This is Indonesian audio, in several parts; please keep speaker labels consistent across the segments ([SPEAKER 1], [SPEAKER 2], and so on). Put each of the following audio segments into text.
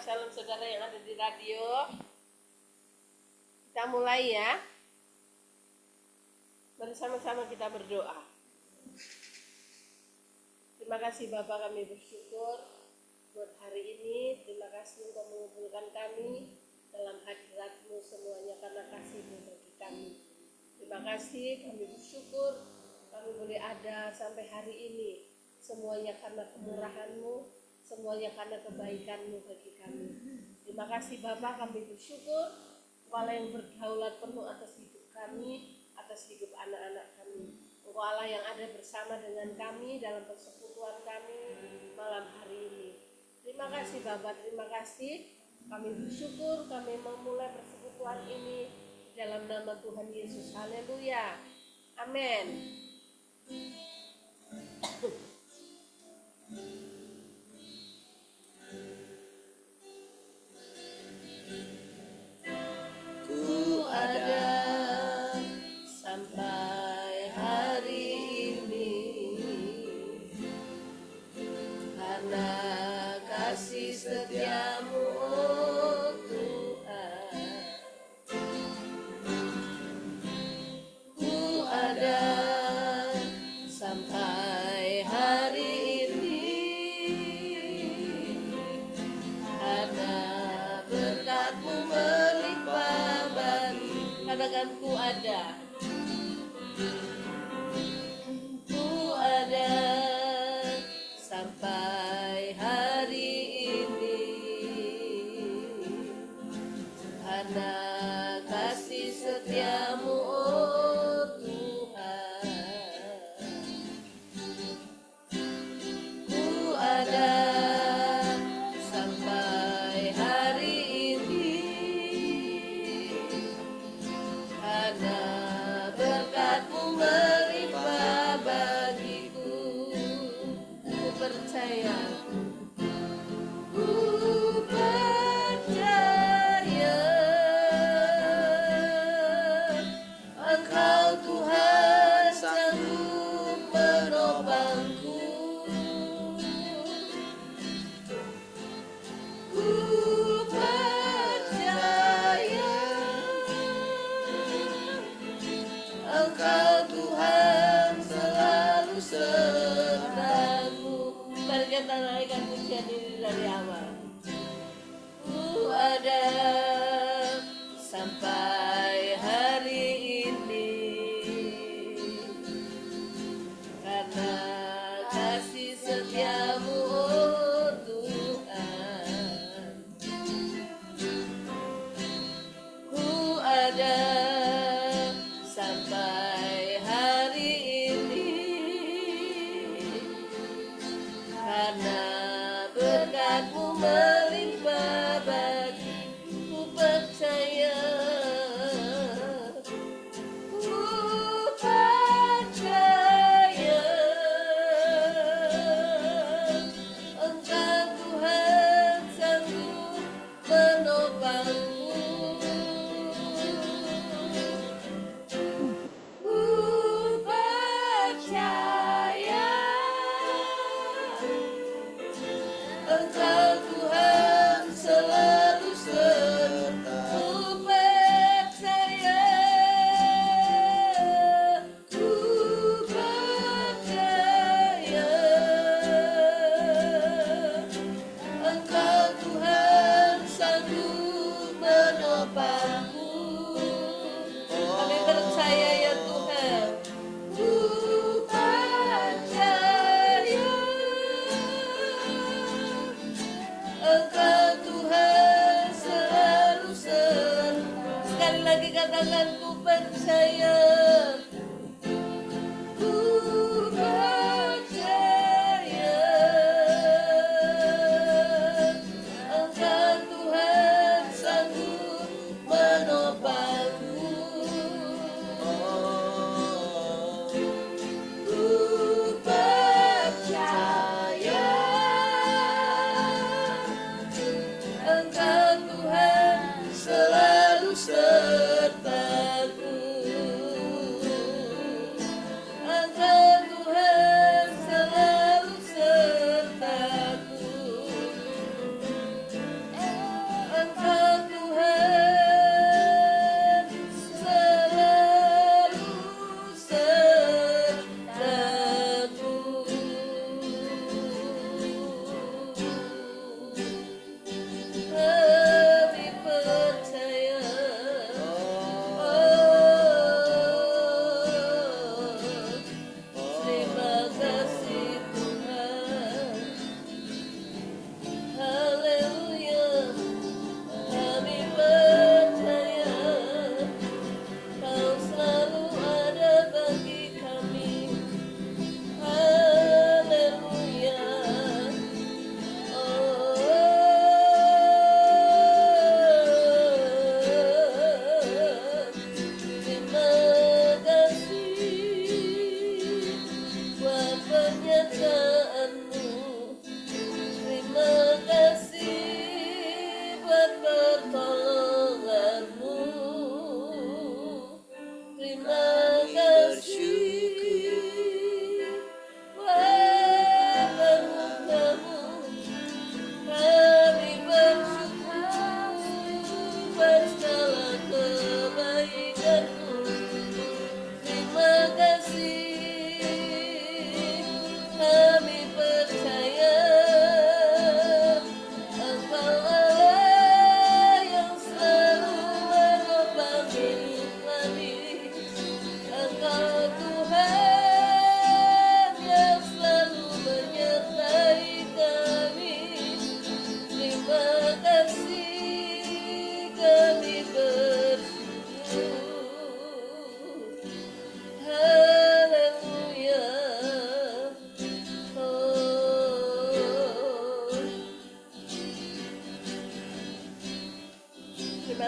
[SPEAKER 1] Shalom saudara yang ada di radio. Kita mulai ya. Bersama-sama kita berdoa. Terima kasih Bapak, kami bersyukur buat hari ini. Terima kasih Engkau mengumpulkan kami dalam hadirat-Mu semuanya karena kasih-Mu bagi kami. Terima kasih, kami bersyukur kami boleh ada sampai hari ini. Semuanya karena kemurahan-Mu, semuanya karena kebaikan-Mu bagi kami. Terima kasih Bapak, kami bersyukur Engkau Allah yang berdaulat penuh atas hidup kami, atas hidup anak-anak kami. Engkau Allah yang ada bersama dengan kami dalam persekutuan kami malam hari ini. Terima kasih Bapak, terima kasih. Kami bersyukur kami memulai persekutuan ini dalam nama Tuhan Yesus. Haleluya. Amin. Ku ada sampai hari ini karena kasih setiamu, oh Tuhan. Ku ada sampai hari ini karena berkat-Mu melimpah bagi. Katakan ku ada. Ku ada sampai hari ini karena kasih setiamu, oh Tuhan. Ku ada sampai hari ini karena berkat-Mu melimpah bagiku. Ku percaya, ku percaya Engkau Tuhan sanggup menopangku. Ku percaya Engkau Tuhan selalu sertaku. Mari kita naikkan pujian ini dari awal. Ku ada sampai hari ini karena kasih setiamu, oh Tuhan. Ku ada sampai hari ini karena berkat-Mu melimpah bagi. Ku percaya, ku percaya Engkau Tuhan sanggup menopangku. Ku percaya Engkau Tuhan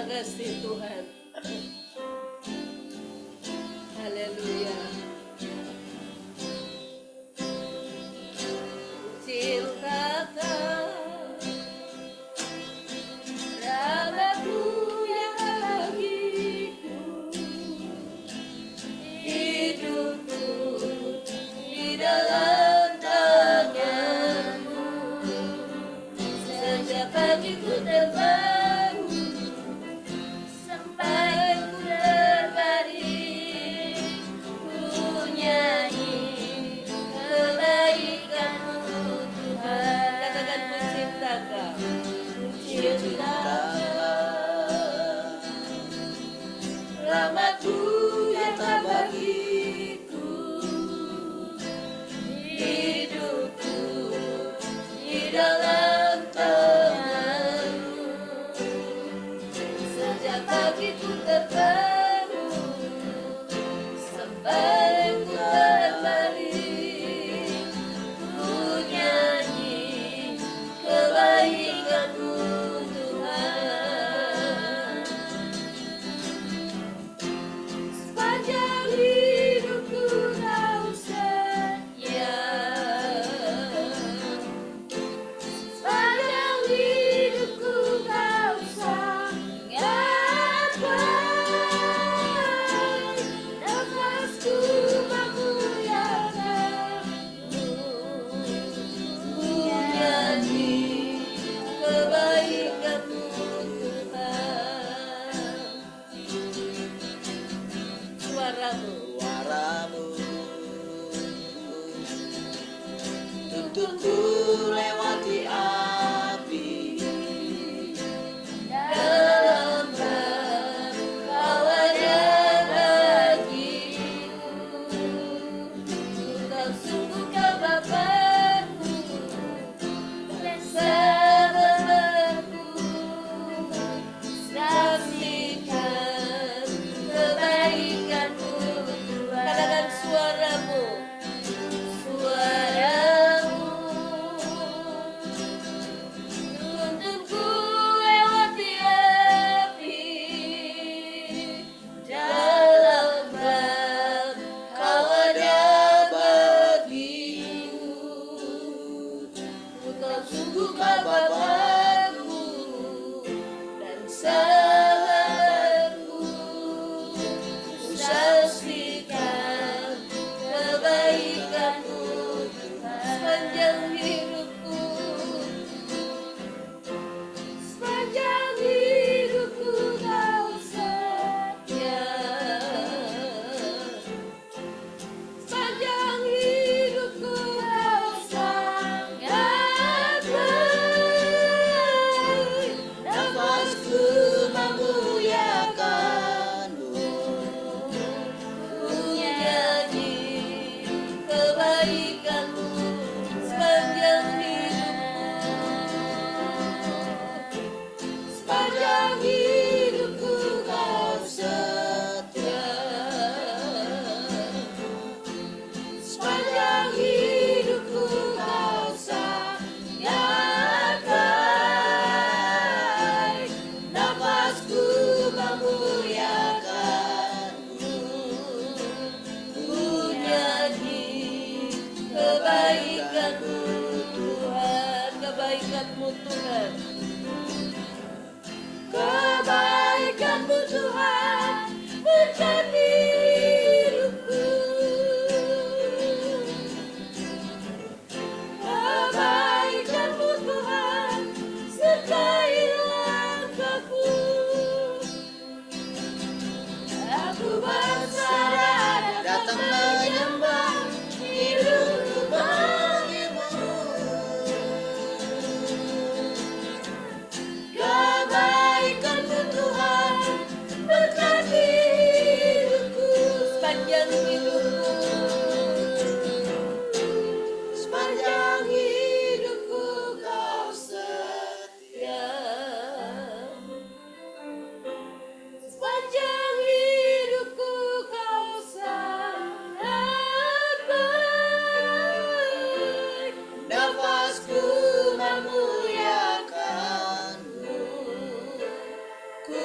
[SPEAKER 1] kasih Tuhan. Haleluya. Cintakan rahmat-Mu yang bagiku, hidupku di dalam tangan-Mu. Sejak pagiku terbangun sampai ku terbaring, ku nyanyi kebaikan-Mu Tuhan. Katakan ku cintakan, rahmat-Mu yang tak bagiku, hidupku di dalam tangan-Mu. Sejak pagiku terbangun sampai ku terbaring, ku nyanyi kebaikan-Mu Tuhan. Sepanjang hidupku Kau setia, sepanjang hidupku Kau sangat baik. Nafasku memuliakan-Mu, ku nyanyi kebaikan-Mu Tuhan. Suaramu
[SPEAKER 2] tuntunku lewati api,
[SPEAKER 1] dalam Kau ada bagiku. Kau sungguh Kau Bapa-Ku dan sahabat-Ku. Saksikan kebaikan-Mu Tuhan. Katakan suaramu, tuntunku lewati api, dalam bab Kau ada bagiku. Kau sungguh Kau Bapa-Ku dan sahabat-Ku. Ku saksikan kebaikan-Mu Tuhan. Sepanjang hidupku, sepanjang hidupku Kau setia, sepanjang hidupku Kau sangat baik. Nafasku
[SPEAKER 2] memuliakan-Mu,
[SPEAKER 1] ku nyanyi kebaikan-Mu sepanjang hidupku. Sepanjang hidupku Kau setia, sepanjang hidupku Kau sangat baik. Nafasku memuliakan-Mu, ku nyanyi kebaikan-Mu Tuhan. Kebaikan-Mu Tuhan, kebaikan-Mu Tuhan berkati hidupku. Kebaikan-Mu Tuhan sertai langkahku. Aku bersandar
[SPEAKER 2] datang menyembah hidupku bagi-Mu.
[SPEAKER 1] Kebaikan-Mu Tuhan berkati hidupku. Sepanjang hidupku, sepanjang hidupku Kau setia, sepanjang hidupku Kau sangat baik. Nafasku memuliakan-Mu, ku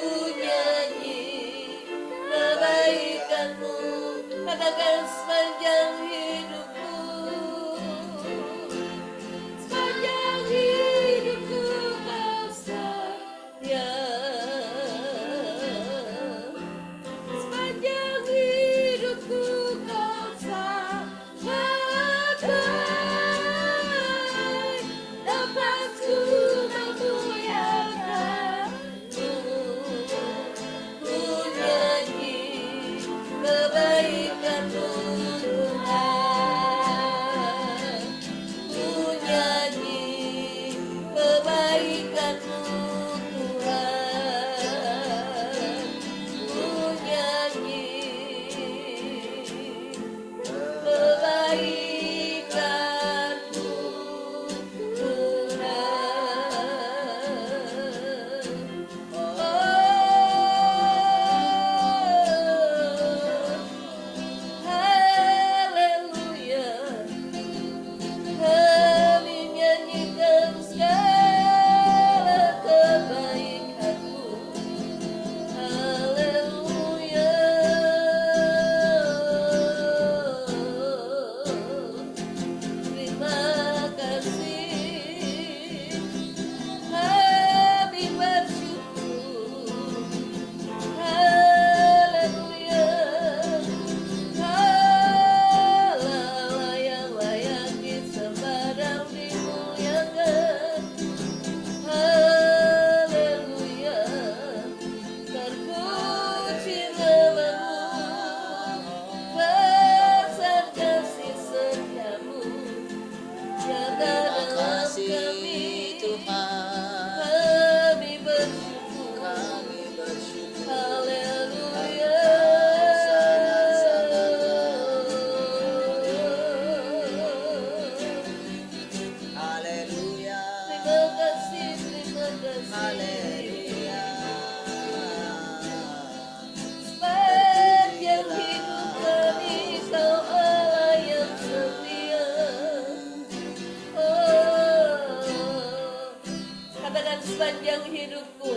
[SPEAKER 1] sepanjang hidupku.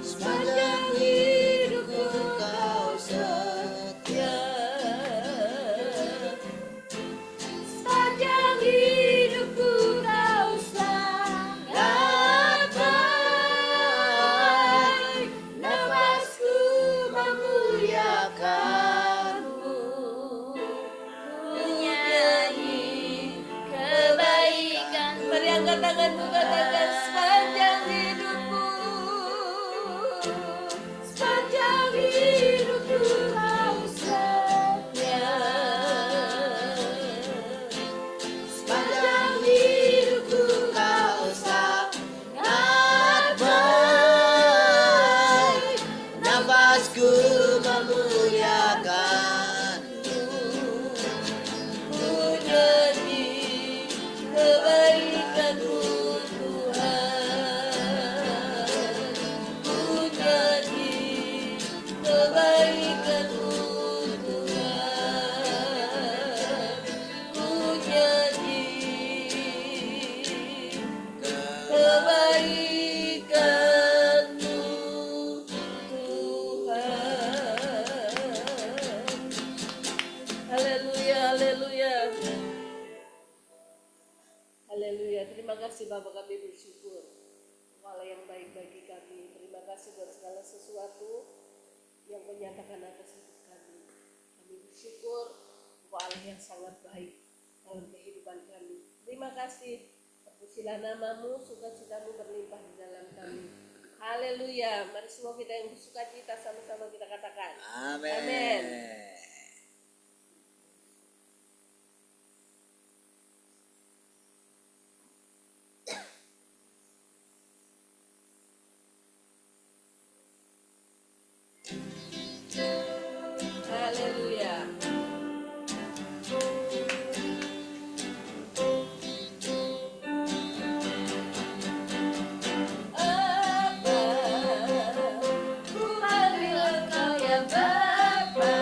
[SPEAKER 2] Sepanjang hidupku kau setia.
[SPEAKER 1] Sepanjang hidupku kau sangat baik. Nafasku memuliakanmu, ku nyanyi kebaikan. Mari angkat tanganmu, katakan sepanjang hidupku. Sepanjang hidupku kau setia.
[SPEAKER 2] Sepanjang hidupku kau sangat baik. Nafasku memuliakanmu,
[SPEAKER 1] Ku nyanyi kebaikanmu Tuhan. Ku nyanyi kebaikanmu Tuhan. Ku nyanyi kebaikanmu Tuhan. Haleluya, haleluya. Haleluya. Terima kasih Bapak, kami bersyukur Allah yang baik bagi kami. Terima kasih buat segala sesuatu yang menyatakan atas hidup kami. Kami bersyukur bahwa Allah yang sangat baik dalam kehidupan kami. Terima kasih. Terpujilah namamu, sukacitamu berlimpah di dalam kami. Haleluya. Mari semua kita yang bersukacita sama-sama kita katakan.
[SPEAKER 2] amin.
[SPEAKER 1] Amin. Haleluya. Apa ku panggil Engkau ya Bapa?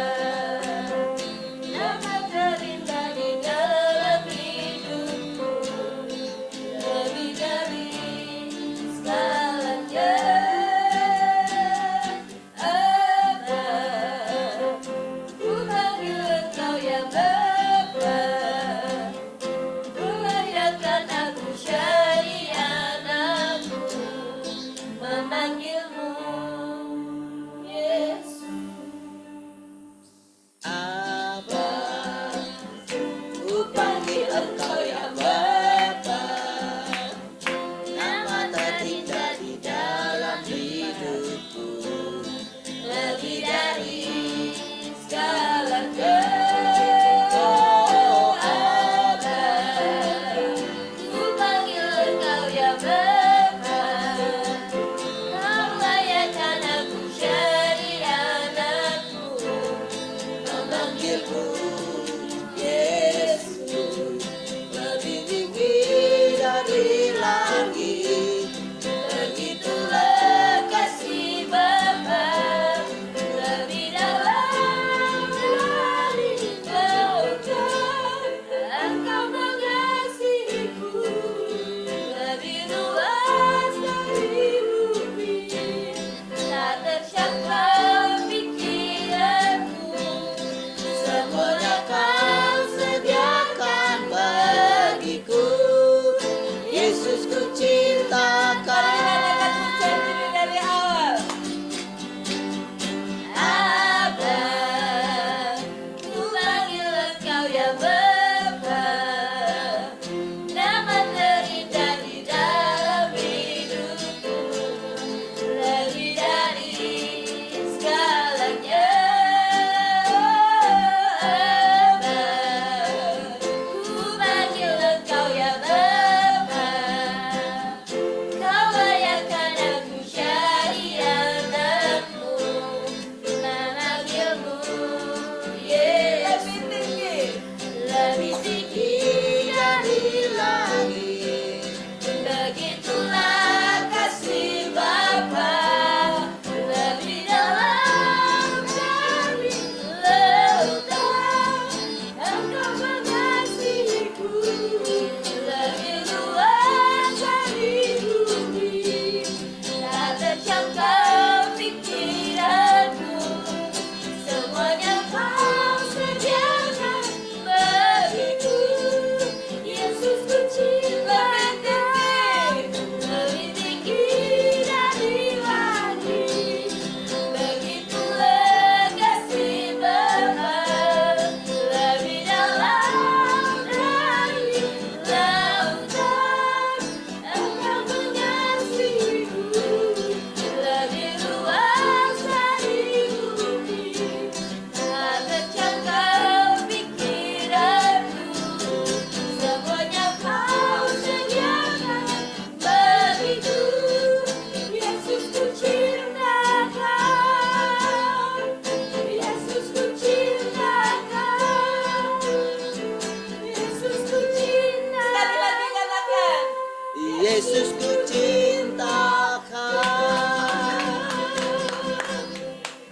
[SPEAKER 2] Yesus ku cintakan.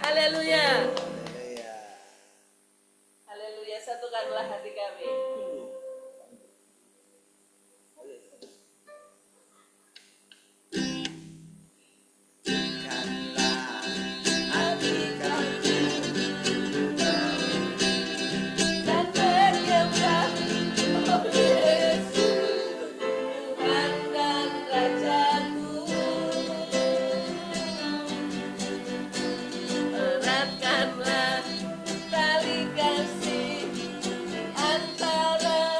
[SPEAKER 1] Haleluya.
[SPEAKER 2] Haleluya.
[SPEAKER 1] Haleluya, satukanlah hati kami.
[SPEAKER 2] Satukanlah hati kami.
[SPEAKER 1] Dan bergembira, oh Yesus, Tuhan dan Rajaku. Eratkanlah tali kasih antara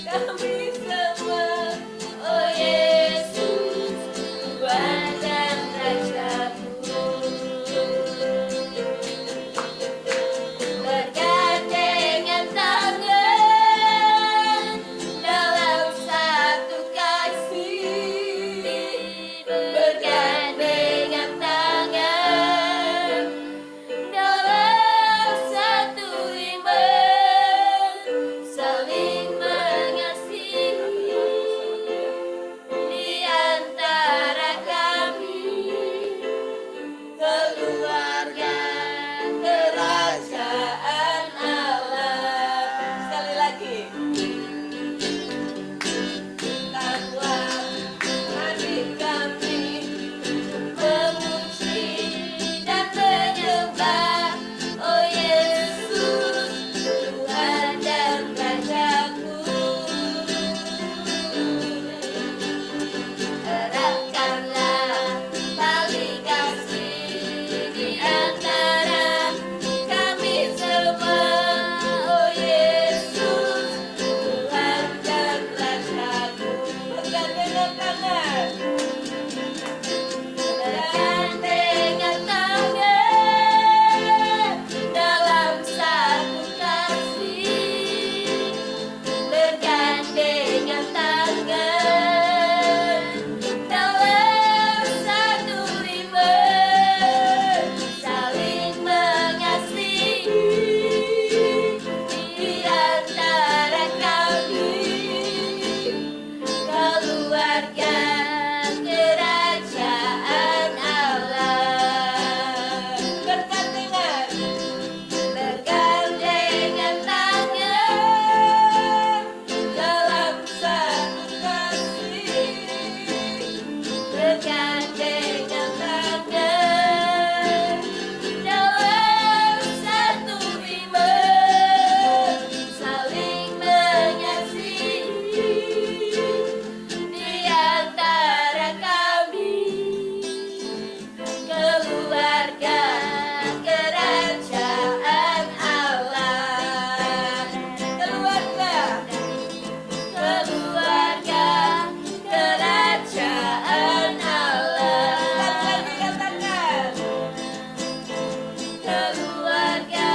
[SPEAKER 1] kami semua, oh Yesus, Tuhan dan Rajaku. Bergandengan tangan dalam satu kasih, bergandengan tangan dalam satu iman, saling mengasihi di antara kami, keluarga kerajaan Allah. Sekali lagi. Taklah hati kami memuji dan menyembah, oh Yesus, Tuhan dan Rajaku. Eratkanlah tali kasih di antara kami semua, oh Yesus, Tuhan dan Rajaku. Bergandengan tangan, bergandengan tangan dalam satu kasih, bergandengan tangan dalam satu iman, saling mengasihi di antara kami, keluarga kerajaan Allah. Bergandengan, bergandengan tangan dalam satu kasih, bergandengan tangan dalam satu iman, saling mengasihi di antara kami, keluarga kerajaan Allah. Keluarga kerajaan Allah. Sekali lagi katakan, keluarga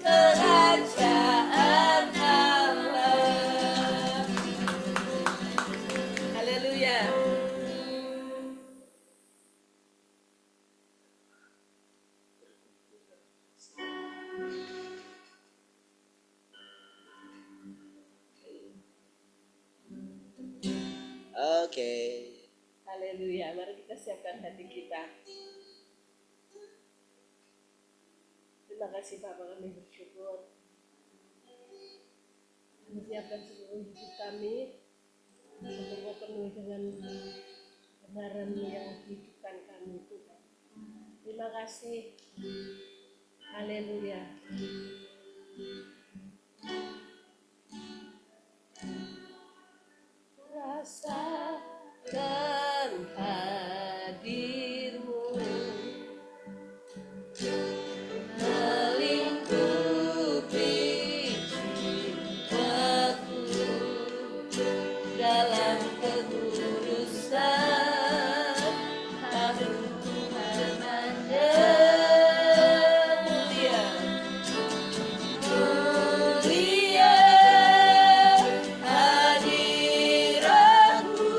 [SPEAKER 1] kerajaan Allah. Haleluya.
[SPEAKER 2] Oke.
[SPEAKER 1] Haleluya. Mari kita siapkan hati kita. Terima kasih Bapak, kami bersyukur. Kami siapkan seluruh hidup kami untuk penuh dengan kebenaran-Mu yang menghidupkan kami, Tuhan. Terima kasih. Haleluya. Rasakan hadir-Mu melingkupi jiwaku dalam kekudusan Tuhan mulia. Mulia hadirat-Mu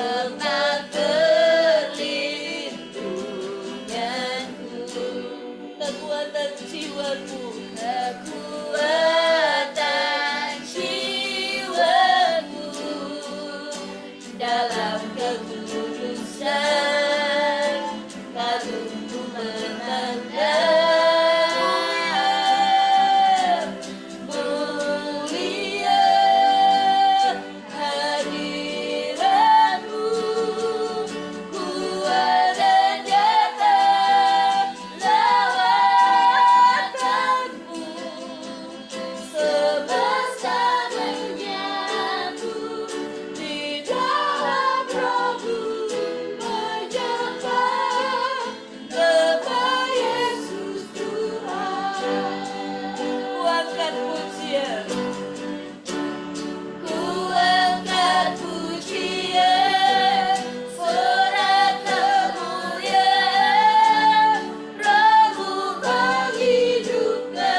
[SPEAKER 3] tempat perlindunganku, kekuatan jiwaku, kekuatan jiwaku dalam kekudusan, kalungku menatap mulia hadiratmu, kuat dan nyata lawatanmu, semesta menyatu di dalam Rohmu, menyembah nama Yesus Tuhan. Ku angkat pujian, ku angkat pujian, sorak kemuliaan Rohmu menghidupkan.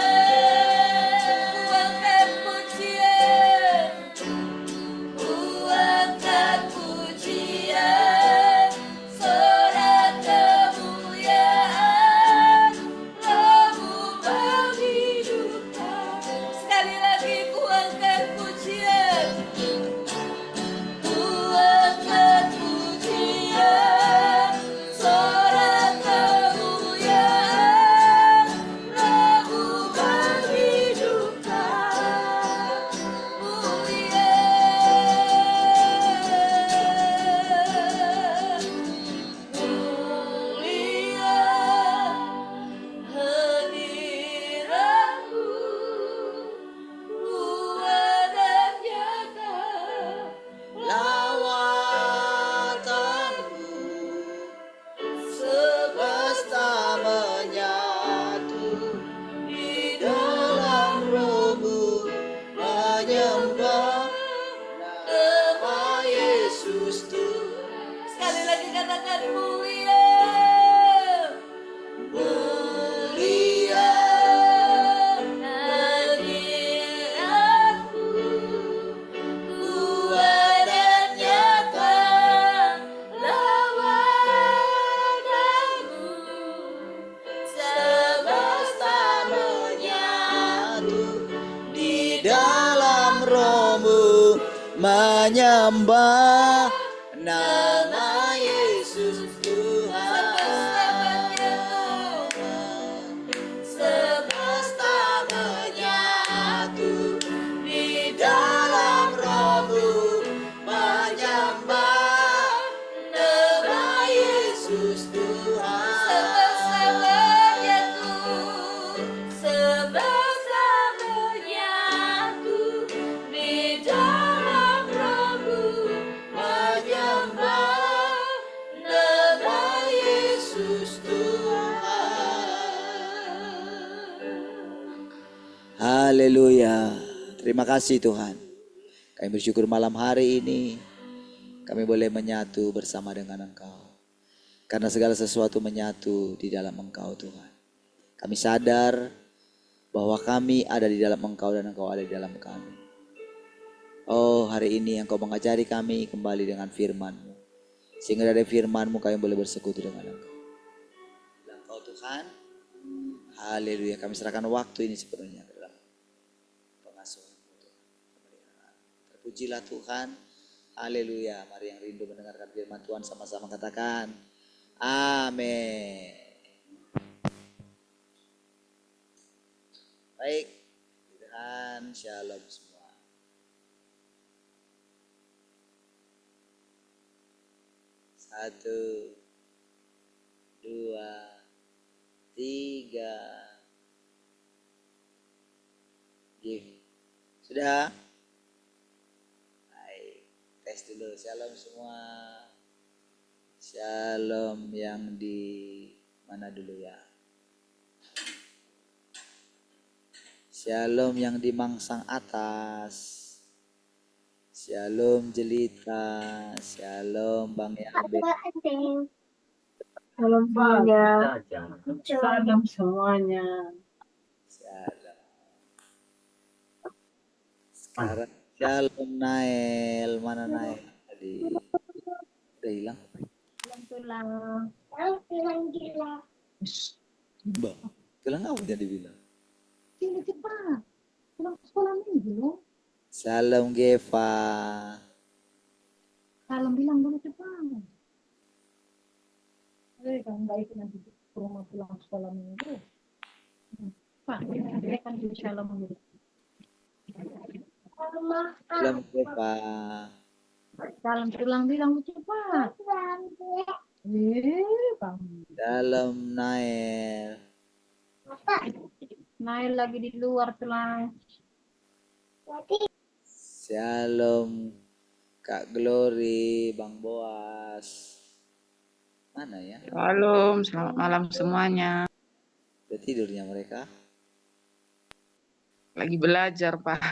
[SPEAKER 3] Ku angkat pujian, ku angkat pujian, sorak kemuliaan Rohmu menghidupkan. Sekali lagi ku angkat pujian, ku angkat pujian, sorak kemuliaan Rohmu menghidupkan. Mulia, mulia hadiratmu, kuat dan nyata
[SPEAKER 2] lawatanmu, semesta menyatu di dalam Rohmu, menyembah nama Yesus Tuhan.
[SPEAKER 3] Sekali lagi katakan mulia, mulia hadiratmu, kuat dan nyata lawatanmu, semesta
[SPEAKER 2] Menyatu di dalam Rohmu, menyembah nama Yesus Tuhan. Semesta menyatu di dalam Rohmu, menyembah nama Yesus Tuhan.
[SPEAKER 3] semesta menyatu, semesta menyatu di dalam Rohmu, menyembah nama Yesus Tuhan.
[SPEAKER 2] Haleluya. Terima kasih Tuhan. Kami bersyukur malam hari ini kami boleh menyatu bersama dengan Engkau. Karena segala sesuatu menyatu di dalam Engkau Tuhan. Kami sadar bahwa kami ada di dalam Engkau dan Engkau ada di dalam kami. Oh, hari ini Engkau mengajari kami kembali dengan firman-Mu. Sehingga dari firman-Mu kami boleh bersekutu dengan Engkau. Engkau Tuhan. Haleluya. Kami serahkan waktu ini sepenuhnya ke dalam pengasuhan-Mu Tuhan. Terpujilah Tuhan. Haleluya. Mari yang rindu mendengarkan firman Tuhan sama-sama katakan amin. Baik. Tuhan, shalom semua. Satu, dua, tiga. Sudah? Baik, tes dulu. Shalom semua. Shalom yang di mana dulu ya? Shalom yang di Mangsang atas. Shalom Jelita. Shalom Bang Yabe.
[SPEAKER 4] Salam semuanya. Salam semuanya.
[SPEAKER 2] Shalom. Sekarang Shalom Nael. Mana Nael tadi? Udah hilang.
[SPEAKER 4] Tulang.
[SPEAKER 2] Mbak, tulang apa jadi bilang?
[SPEAKER 4] Sini cepat. Tulang sekolah minggu.
[SPEAKER 2] Salam Geva.
[SPEAKER 4] Salam bilang dulu cepat. Kamu baik nanti ke rumah pulang sekolah minggu. Pak, dia kan di salam dulu.
[SPEAKER 2] Salam Geva.
[SPEAKER 4] Salam tulang bilang cepat. Kamu.
[SPEAKER 2] Salam Nael.
[SPEAKER 4] Nail lagi di luar tulang.
[SPEAKER 2] Shalom Kak Glory, Bang Boas. Mana ya?
[SPEAKER 5] Shalom, selamat malam semuanya.
[SPEAKER 2] Udah tidurnya mereka?
[SPEAKER 5] Lagi belajar, Pak.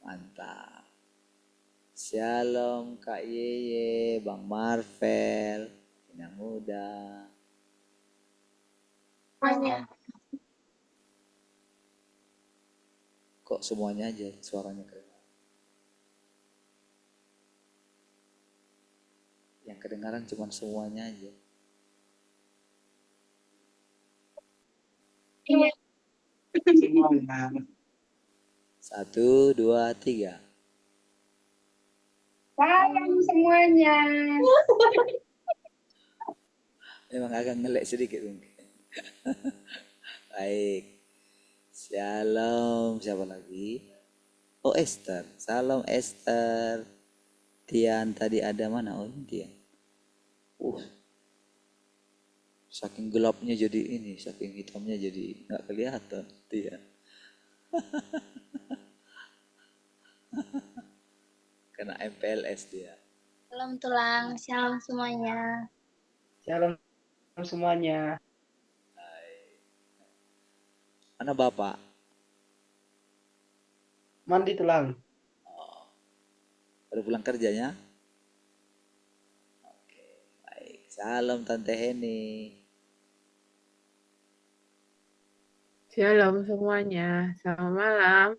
[SPEAKER 2] Mantap. Shalom Kak Yeye, Bang Marvel, Inang Muda. Kok semuanya aja suaranya keren? Yang kedengaran cuma semuanya aja.
[SPEAKER 5] Semuanya.
[SPEAKER 2] 1, 2, 3.
[SPEAKER 4] Salam semuanya.
[SPEAKER 2] Memang agak ngelek sedikit mungkin. Baik. Shalom, siapa lagi? Oh, Esther. Salam Esther. Tian tadi ada mana? Oh, ini Tian. Saking gelapnya jadi ini, saking hitamnya jadi nggak kelihatan Tian. Kena MPLS dia.
[SPEAKER 3] Salam tulang, shalom semuanya.
[SPEAKER 5] Shalom semuanya.
[SPEAKER 2] Mana Bapak?
[SPEAKER 5] Mandi tulang.
[SPEAKER 2] Baru pulang kerjanya? Oke, baik. Salam Tante Heni.
[SPEAKER 6] Shalom semuanya, selamat malam.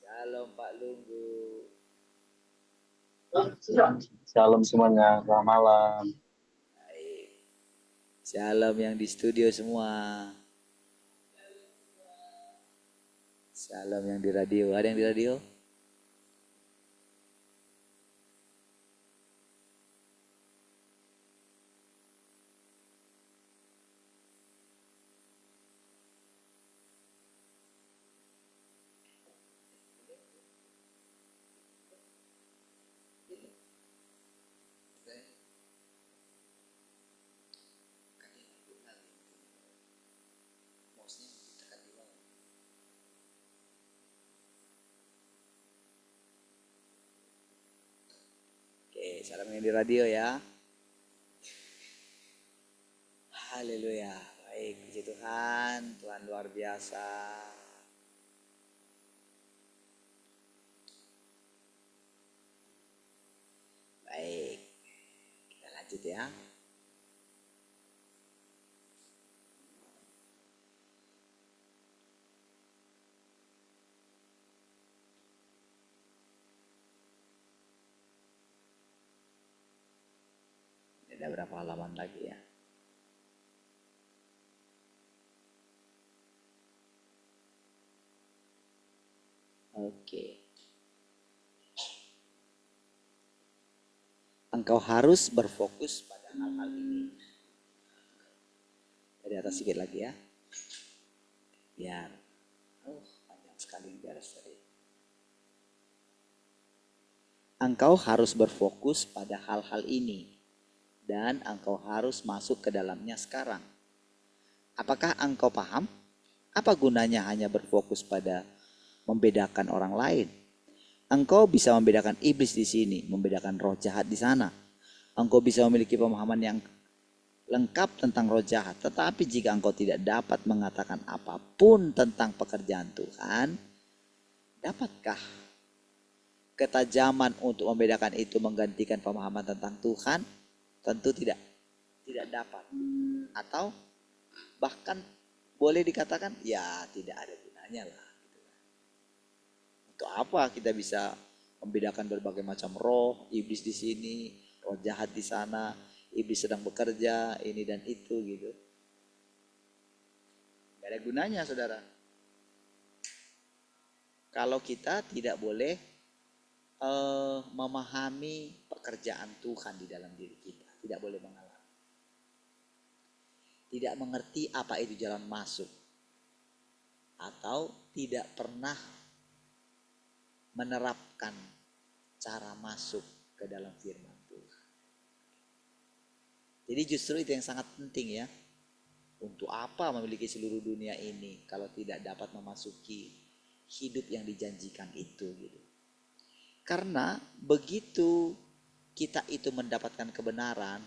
[SPEAKER 2] Salam Pak Lunggu.
[SPEAKER 7] Shalom semuanya, selamat malam.
[SPEAKER 2] Baik. Shalom yang di studio semua. Shalom yang di radio. Ada yang di radio? Oke, salam yang di radio ya. Haleluya. Baik, puji Tuhan, Tuhan luar biasa. Baik, kita lanjut ya. Ada berapa halaman lagi ya? Oke. Engkau harus berfokus pada hal-hal ini. Dari atas sedikit lagi ya. Biar panjang sekali biar seri. Engkau harus berfokus pada hal-hal ini dan engkau harus masuk ke dalamnya sekarang. Apakah engkau paham? Apa gunanya hanya berfokus pada membedakan orang lain? Engkau bisa membedakan iblis di sini, membedakan roh jahat di sana. Engkau bisa memiliki pemahaman yang lengkap tentang roh jahat, tetapi jika engkau tidak dapat mengatakan apapun tentang pekerjaan Tuhan, dapatkah ketajaman untuk membedakan itu menggantikan pemahaman tentang Tuhan? Tentu tidak dapat. Atau bahkan boleh dikatakan ya tidak ada gunanya lah. Untuk apa kita bisa membedakan berbagai macam roh, iblis di sini, roh jahat di sana, iblis sedang bekerja, ini dan itu gitu. Gak ada gunanya saudara. Kalau kita tidak boleh memahami pekerjaan Tuhan di dalam diri kita, tidak boleh mengalami, tidak mengerti apa itu jalan masuk, atau tidak pernah menerapkan cara masuk ke dalam firman Tuhan. Jadi justru itu yang sangat penting ya. Untuk apa memiliki seluruh dunia ini kalau tidak dapat memasuki hidup yang dijanjikan itu gitu. Karena begitu kita itu mendapatkan kebenaran,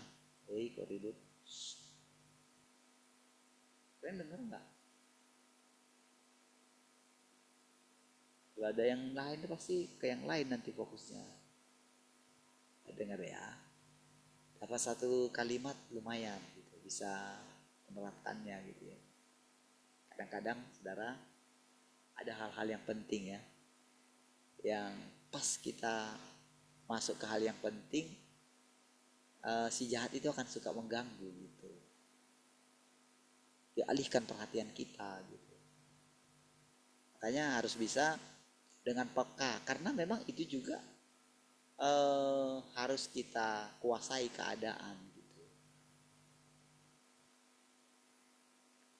[SPEAKER 2] kok ribut? Kalian dengar nggak? Kalau ada yang lain pasti ke yang lain nanti fokusnya. Dengar ya. Dapat satu kalimat lumayan gitu, bisa menerapkannya gitu ya. Kadang-kadang saudara ada hal-hal yang penting ya, yang pas kita masuk ke hal yang penting, si jahat itu akan suka mengganggu gitu, dialihkan perhatian kita gitu. Makanya harus bisa dengan peka, karena memang itu juga harus kita kuasai keadaan gitu.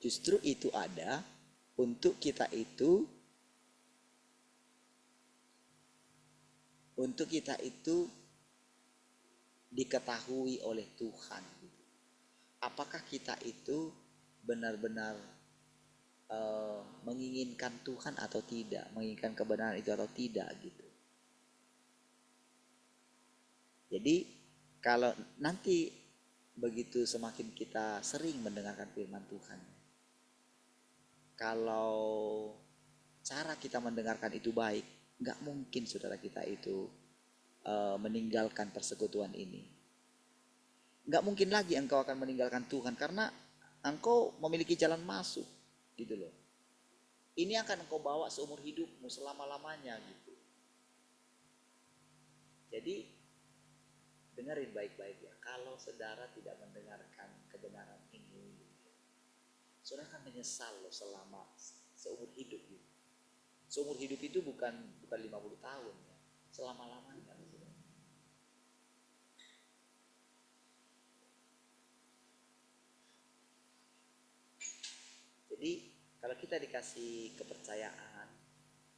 [SPEAKER 2] Justru itu ada untuk kita itu diketahui oleh Tuhan gitu. Apakah kita itu benar-benar menginginkan Tuhan atau tidak, menginginkan kebenaran itu atau tidak gitu. Jadi kalau nanti begitu semakin kita sering mendengarkan firman Tuhan, kalau cara kita mendengarkan itu baik, nggak mungkin saudara kita itu meninggalkan persekutuan ini. Nggak mungkin lagi engkau akan meninggalkan Tuhan karena engkau memiliki jalan masuk gitu loh. Ini akan engkau bawa seumur hidupmu selama-lamanya gitu. Jadi dengerin baik-baik ya. Kalau saudara tidak mendengarkan kebenaran ini, saudara akan menyesal loh selama seumur hidup gitu. Seumur hidup itu bukan 50 tahun ya, selama-lamanya. Jadi kalau kita dikasih kepercayaan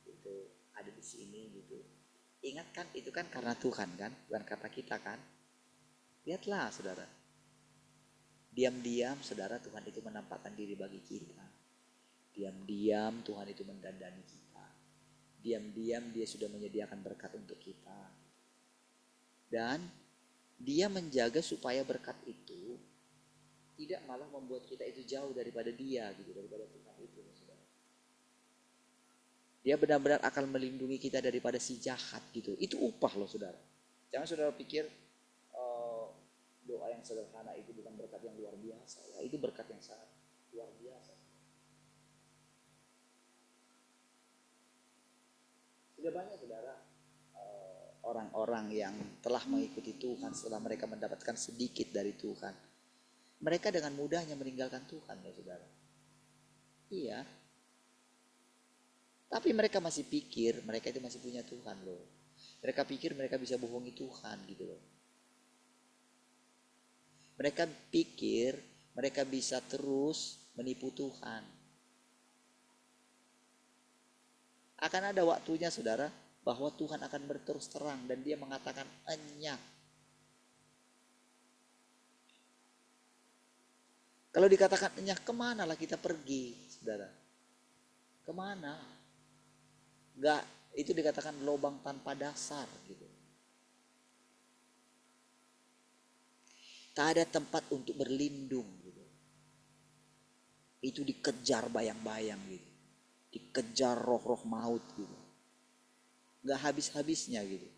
[SPEAKER 2] itu ada di sini gitu, ingat kan itu kan karena Tuhan kan, bukan karena kita kan. Lihatlah saudara, diam-diam saudara Tuhan itu menampakkan diri bagi kita. Diam-diam Tuhan itu mendandani kita. Diam-diam Dia sudah menyediakan berkat untuk kita. Dan Dia menjaga supaya berkat itu tidak malah membuat kita itu jauh daripada Dia gitu, daripada Tuhan itu saudara. Dia benar-benar akan melindungi kita daripada si jahat gitu. Itu upah loh saudara. Jangan saudara pikir doa yang sederhana itu bukan berkat yang luar biasa. Ya, itu berkat yang sangat luar biasa. Sudah banyak saudara orang-orang yang telah mengikuti Tuhan setelah mereka mendapatkan sedikit dari Tuhan. Mereka dengan mudahnya meninggalkan Tuhan ya saudara. Iya. Tapi mereka masih pikir mereka itu masih punya Tuhan loh. Mereka pikir mereka bisa bohongi Tuhan gitu loh. Mereka pikir mereka bisa terus menipu Tuhan. Akan ada waktunya saudara bahwa Tuhan akan berterus terang dan Dia mengatakan enyah. Kalau dikatakan enyah, kemana lah kita pergi saudara? Kemana? Enggak, itu dikatakan lubang tanpa dasar gitu. Tak ada tempat untuk berlindung gitu. Itu dikejar bayang-bayang gitu. Dikejar roh-roh maut gitu. Gak habis-habisnya gitu.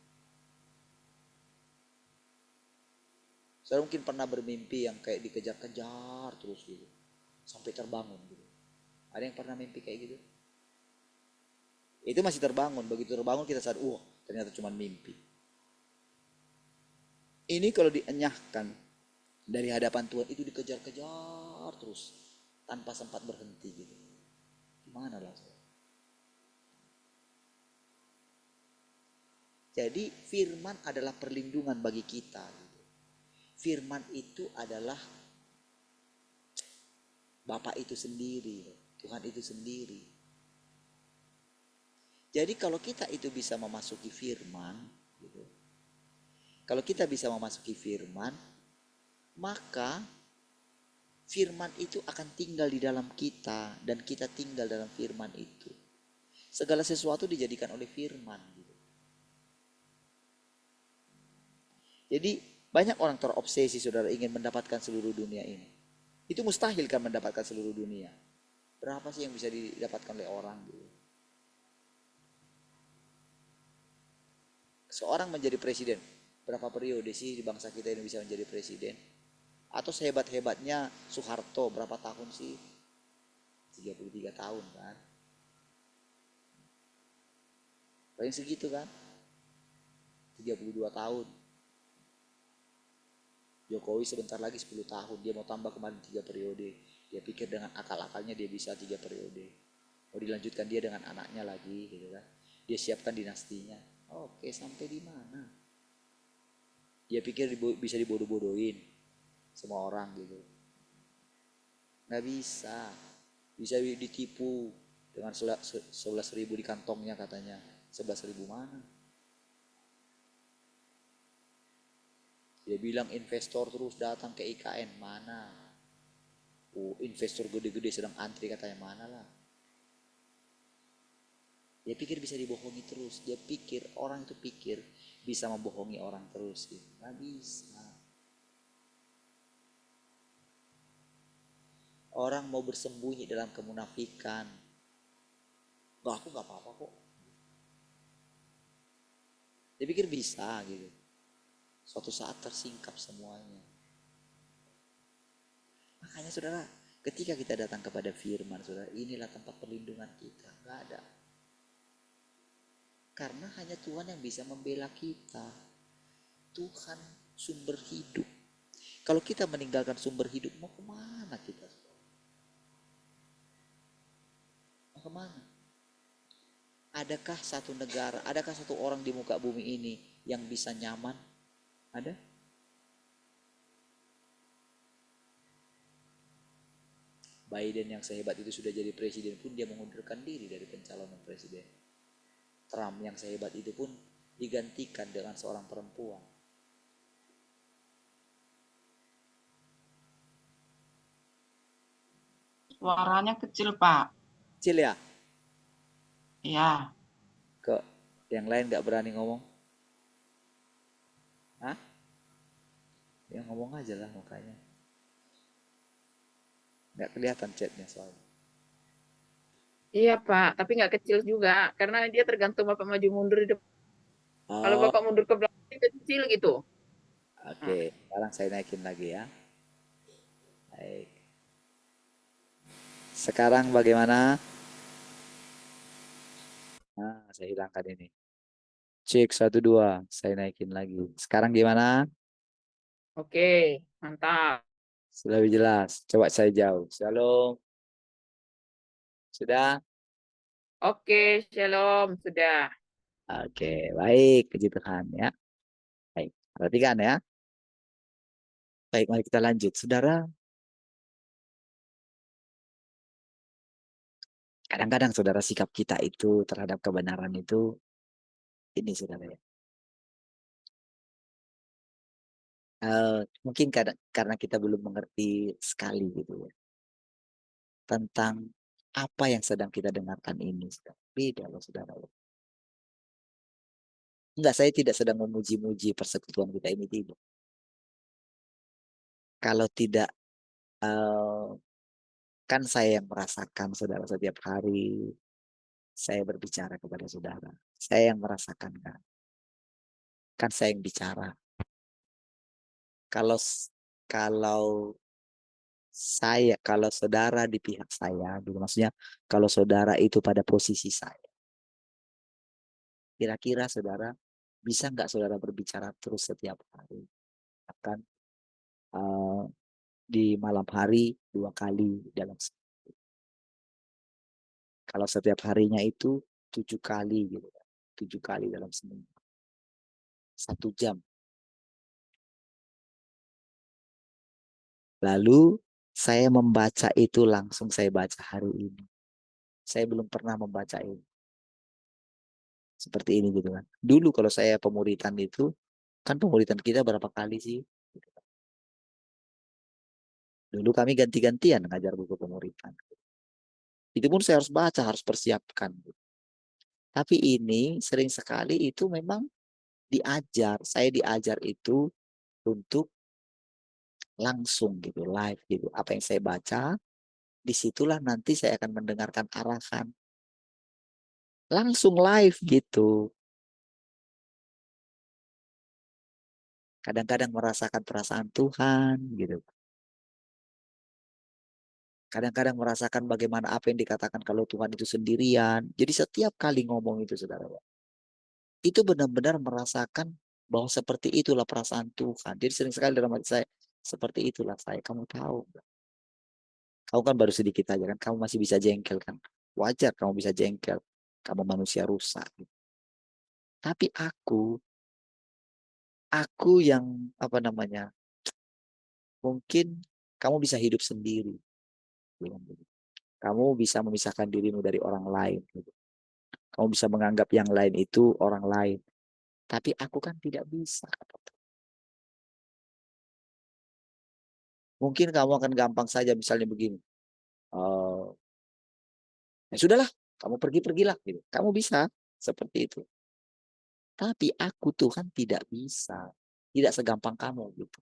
[SPEAKER 2] Saya mungkin pernah bermimpi yang kayak dikejar-kejar terus gitu. Sampai terbangun gitu. Ada yang pernah mimpi kayak gitu? Itu masih terbangun. Begitu terbangun kita sadar, wah Ternyata cuma mimpi. Ini kalau dienyahkan dari hadapan Tuhan itu dikejar-kejar terus tanpa sempat berhenti gitu. Gimana lah? Jadi firman adalah perlindungan bagi kita. Firman itu adalah Bapa itu sendiri, Tuhan itu sendiri. Jadi kalau kita itu bisa memasuki firman, gitu, kalau kita bisa memasuki firman, maka firman itu akan tinggal di dalam kita dan kita tinggal dalam firman itu. Segala sesuatu dijadikan oleh firman. Gitu. Jadi banyak orang terobsesi saudara ingin mendapatkan seluruh dunia ini. Itu mustahil kan mendapatkan seluruh dunia. Berapa sih yang bisa didapatkan oleh orang? Gitu. Seorang menjadi presiden, berapa periode sih di bangsa kita ini bisa menjadi presiden? Atau sehebat-hebatnya Soeharto, berapa tahun sih? 33 tahun kan? Paling segitu kan? 32 tahun. Jokowi sebentar lagi 10 tahun, dia mau tambah kemarin 3 periode. Dia pikir dengan akal-akalnya dia bisa 3 periode. Mau dilanjutkan dia dengan anaknya lagi gitu kan. Dia siapkan dinastinya. Oke, sampai di mana? Dia pikir bisa dibodoh-bodohin semua orang gitu. Nggak bisa. Bisa ditipu dengan 11.000 di kantongnya katanya. 11.000 mana? Dia bilang investor terus datang ke IKN, mana? Oh, investor gede-gede sedang antri katanya, mana lah. Dia pikir bisa dibohongi terus. Dia pikir, orang itu pikir bisa membohongi orang terus. Gitu. Nggak bisa. Orang mau bersembunyi dalam kemunafikan. Aku nggak apa-apa kok. Dia pikir bisa gitu. Suatu saat tersingkap semuanya. Makanya saudara, ketika kita datang kepada firman, saudara, inilah tempat perlindungan kita. Gak ada. Karena hanya Tuhan yang bisa membela kita. Tuhan sumber hidup. Kalau kita meninggalkan sumber hidup, mau kemana kita? Mau kemana? Adakah satu negara, adakah satu orang di muka bumi ini yang bisa nyaman? Ada? Biden yang sehebat itu sudah jadi presiden pun dia mengundurkan diri dari pencalonan presiden. Trump yang sehebat itu pun digantikan dengan seorang perempuan.
[SPEAKER 5] Suaranya kecil, Pak.
[SPEAKER 2] Kecil ya?
[SPEAKER 5] Iya.
[SPEAKER 2] Kok yang lain gak berani ngomong? Hah? Ya ngomong aja lah makanya. Gak kelihatan chatnya soalnya.
[SPEAKER 6] Iya Pak, tapi nggak kecil juga karena dia tergantung Bapak maju mundur di depan. Kalau
[SPEAKER 2] Oh,
[SPEAKER 6] Bapak mundur ke belakang dia kecil gitu.
[SPEAKER 2] oke. Sekarang saya naikin lagi ya. Baik. Sekarang bagaimana? Nah, saya hilangkan ini. Cek 1, 2. Saya naikin lagi. Sekarang gimana?
[SPEAKER 6] Oke, mantap.
[SPEAKER 2] Sudah lebih jelas. Coba saya jauh. Shalom. Sudah?
[SPEAKER 6] Oke, shalom sudah.
[SPEAKER 2] Oke, baik. Puji Tuhan ya. Baik, perhatikan ya. Baik, mari kita lanjut. Saudara, kadang-kadang saudara sikap kita itu terhadap kebenaran itu ini saudara ya. Mungkin karena kita belum mengerti sekali gitu ya. Tentang apa yang sedang kita dengarkan ini. Beda loh saudara. Enggak, saya tidak sedang memuji-muji persekutuan kita ini tidak. Kalau tidak, kan saya yang merasakan saudara setiap hari saya berbicara kepada saudara. Saya yang merasakan kan. Kan saya yang bicara. Kalau kalau kalau saudara di pihak saya, gitu maksudnya kalau saudara itu pada posisi saya, Kira-kira saudara, bisa nggak saudara berbicara terus setiap hari? Akan di malam hari 2 kali dalam seminggu. Kalau setiap harinya itu 7 kali gitu. 7 kali dalam seminggu. 1 jam. Lalu saya membaca itu langsung saya baca hari ini. Saya belum pernah membaca ini. Seperti ini gitu kan. Dulu kalau saya pemuritan itu, kan pemuritan kita berapa kali sih? Dulu kami ganti-gantian ngajar buku pemuritan. Itu pun saya harus baca, harus persiapkan. Tapi ini sering sekali itu memang diajar. Saya diajar itu untuk langsung gitu, live gitu. Apa yang saya baca, disitulah nanti saya akan mendengarkan arahan. Langsung live gitu. Kadang-kadang merasakan perasaan Tuhan gitu. Kadang-kadang merasakan bagaimana apa yang dikatakan kalau Tuhan itu sendirian. Jadi setiap kali ngomong itu saudara, itu benar-benar merasakan bahwa seperti itulah perasaan Tuhan. Jadi sering sekali dalam hati saya, seperti itulah saya. Kamu tahu. Kamu kan baru sedikit aja kan. Kamu masih bisa jengkel kan. Wajar kamu bisa jengkel. Kamu manusia rusak. Tapi aku yang apa namanya, mungkin kamu bisa hidup sendiri. Kamu bisa memisahkan dirimu dari orang lain. Kamu bisa menganggap yang lain itu orang lain. Tapi aku kan tidak bisa. Mungkin kamu akan gampang saja misalnya begini. Ya sudahlah, kamu pergilah. Gitu. Kamu bisa seperti itu. Tapi aku Tuhan tidak bisa. Tidak segampang kamu gitu.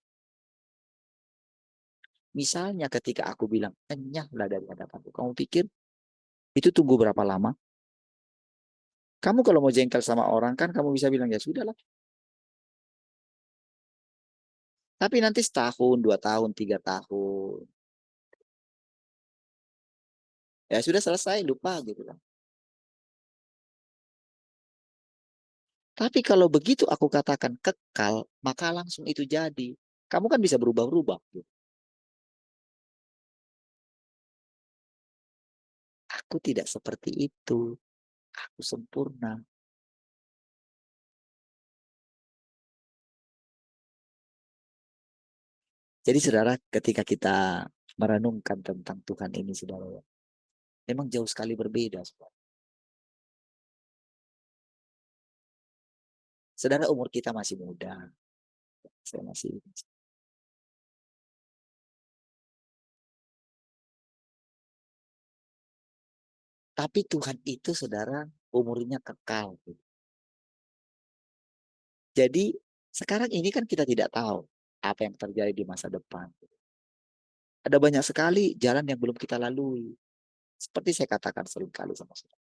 [SPEAKER 2] Misalnya ketika aku bilang, enyahlah dari hadapanku. Kamu pikir itu tunggu berapa lama? Kamu kalau mau jengkel sama orang kan kamu bisa bilang, ya sudahlah. Tapi nanti setahun, 2 tahun, 3 tahun. Ya sudah selesai, lupa gitu kan. Tapi kalau begitu aku katakan kekal, maka langsung itu jadi. Kamu kan bisa berubah-ubah. Gitu. Aku tidak seperti itu. Aku sempurna. Jadi saudara, ketika kita merenungkan tentang Tuhan ini, saudara, memang jauh sekali berbeda. Saudara, saudara umur kita masih muda. Saya masih. Tapi Tuhan itu, saudara, umurnya kekal. Jadi sekarang ini kan kita tidak tahu apa yang terjadi di masa depan. Ada banyak sekali jalan yang belum kita lalui. Seperti saya katakan sering kali sama saudara.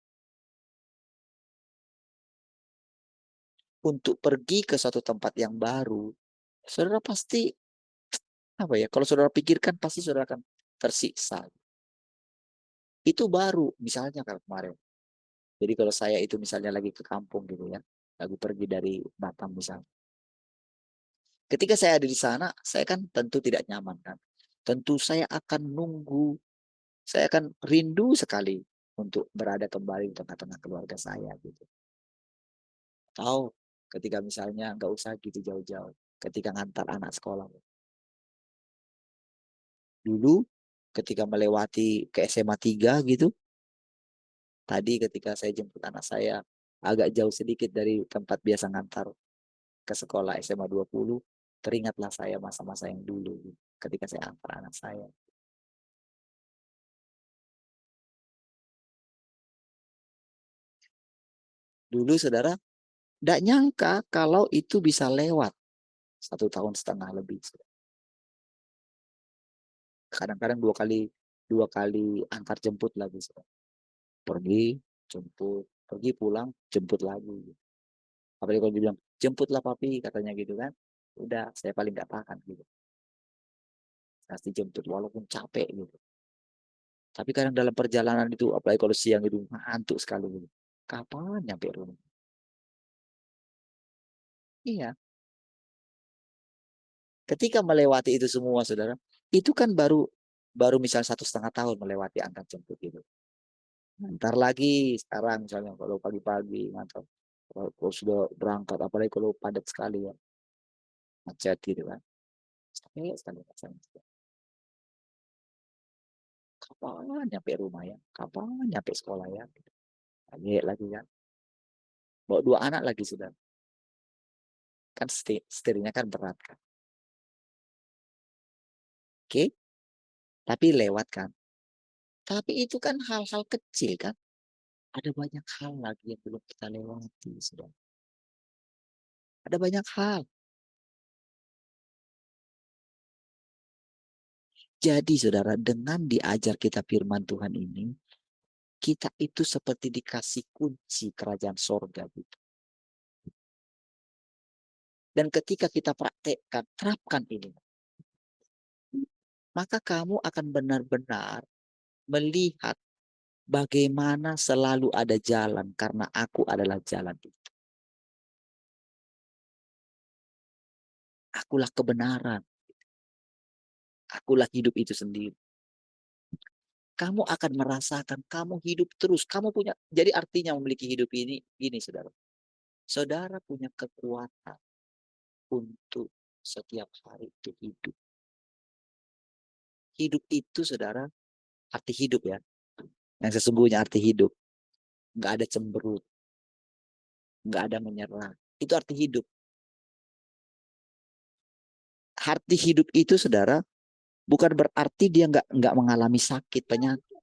[SPEAKER 2] Untuk pergi ke suatu tempat yang baru, saudara pasti, apa ya, kalau saudara pikirkan pasti saudara akan tersiksa. Itu baru, misalnya kalau kemarin. Jadi kalau saya itu misalnya lagi ke kampung gitu ya, lagi pergi dari Batam misalnya. Ketika saya ada di sana, saya kan tentu tidak nyaman kan. Tentu saya akan nunggu, saya akan rindu sekali untuk berada kembali di tengah-tengah keluarga saya gitu. Atau ketika misalnya nggak usah gitu jauh-jauh, ketika ngantar anak sekolah. Dulu ketika melewati ke SMA 3 gitu, tadi ketika saya jemput anak saya agak jauh sedikit dari tempat biasa ngantar ke sekolah SMA 20, teringatlah saya masa-masa yang dulu ketika saya antar anak saya. Dulu saudara, tidak nyangka kalau itu bisa lewat 1,5 tahun lebih. Kadang-kadang dua kali antar jemput lagi. Saudara. Pergi, jemput, pergi pulang, jemput lagi. Apalagi kalau dibilang, jemputlah papi, katanya gitu kan. Udah, saya paling gak tahan gitu. Pasti jemput, walaupun capek gitu. Tapi kadang dalam perjalanan itu, apalagi kalau siang itu, ngantuk sekali gitu. Kapan nyampe rumah? Iya. Ketika melewati itu semua, saudara, itu kan baru misal 1,5 tahun melewati angkat jemput itu. Ntar lagi sekarang misalnya kalau pagi-pagi mantap, kalau sudah berangkat, apalagi kalau padat sekali ya, macet gitu kan. Capek sekali rasanya. Kapan nyampe rumah ya? Kapan nyampe sekolah ya? Lagi kan. Bawa 2 anak lagi sudah. Kan setirnya kan berat kan. Oke, tapi lewat kan. Tapi itu kan hal-hal kecil kan. Ada banyak hal lagi yang belum kita lewati sudah. Ada banyak hal. Jadi saudara, dengan diajar kita firman Tuhan ini, kita itu seperti dikasih kunci kerajaan sorga gitu. Dan ketika kita praktekkan, terapkan ini, maka kamu akan benar-benar melihat bagaimana selalu ada jalan karena aku adalah jalan itu. Akulah kebenaran. Akulah hidup itu sendiri. Kamu akan merasakan kamu hidup terus. Kamu punya, jadi artinya memiliki hidup ini saudara. Saudara punya kekuatan untuk setiap hari itu hidup. Hidup itu saudara, arti hidup ya. Yang sesungguhnya arti hidup. Nggak ada cemberut. Nggak ada menyerah. Itu arti hidup. Arti hidup itu saudara, bukan berarti dia nggak mengalami sakit penyakit.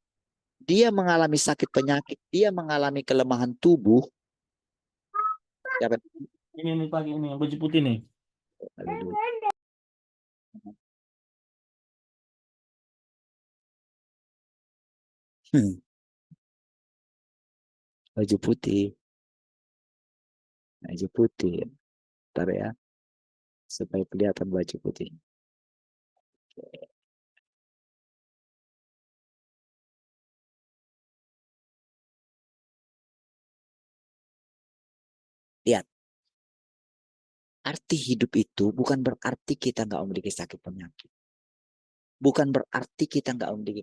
[SPEAKER 2] Dia mengalami sakit penyakit. Dia mengalami kelemahan tubuh. Ya,
[SPEAKER 7] Ini nih pagi ini yang baju putih nih.
[SPEAKER 2] Baju putih. Baju putih. Bentar ya. Supaya kelihatan baju putih. Lihat. Arti hidup itu bukan berarti kita nggak memiliki sakit penyakit. Bukan berarti kita nggak memiliki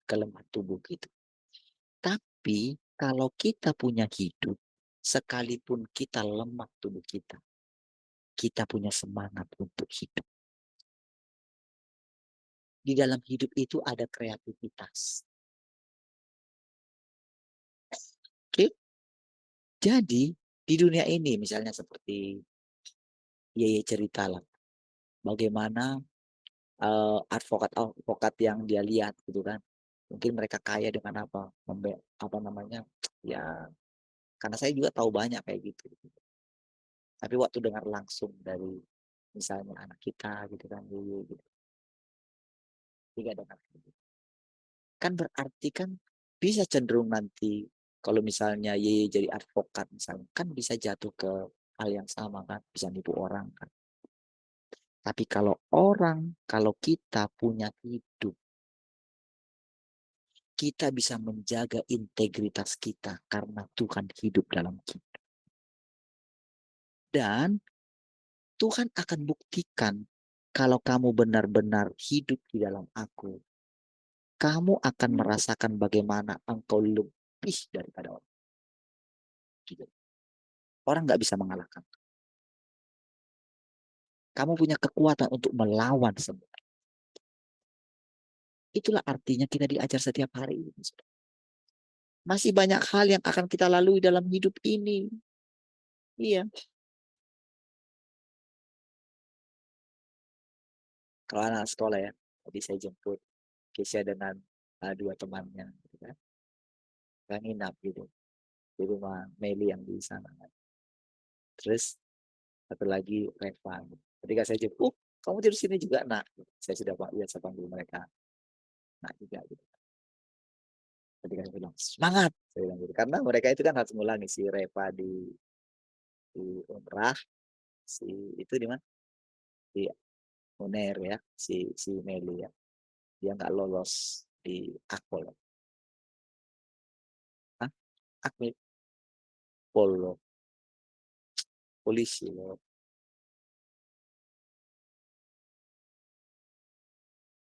[SPEAKER 2] kelemahan tubuh gitu. Tapi kalau kita punya hidup, sekalipun kita lemah tubuh kita punya semangat untuk hidup. Di dalam hidup itu ada kreativitas. Oke? Jadi di dunia ini misalnya seperti Yeye cerita lah, bagaimana advokat yang dia lihat gitu kan, mungkin mereka kaya dengan apa namanya ya, karena saya juga tahu banyak kayak gitu. Tapi waktu dengar langsung dari misalnya anak kita gitu kan, gitu, tidak dengar gitu. Kan berarti kan bisa cenderung nanti kalau misalnya Yeye jadi advokat misalnya, kan bisa jatuh ke hal yang sama kan, bisa nipu orang kan. Tapi kalau kita punya hidup, kita bisa menjaga integritas kita karena Tuhan hidup dalam kita. Dan Tuhan akan buktikan kalau kamu benar-benar hidup di dalam aku, kamu akan merasakan bagaimana engkau lebih daripada orang. Orang nggak bisa mengalahkan. Kamu punya kekuatan untuk melawan semua. Itulah artinya kita diajar setiap hari ini. Masih banyak hal yang akan kita lalui dalam hidup ini. Iya. Kalau anak sekolah ya, tadi saya jemput Keisha dengan 2 temannya. Gitu kan. Kan nginap gitu. Di rumah Meli yang di sana. Terus satu lagi Reva. Ketika saya jemput, kamu tidur sini juga nak. Saya sudah biasa panggil mereka. Nak juga gitu. Ketika saya bilang semangat, saya bilang gitu. Karena mereka itu kan harus mengulangi si Reva di Umrah, si itu di mana? Di Uner ya, si Meli ya. Dia nggak lolos di Akpol. Hah? Akmil Polo. polisi loh.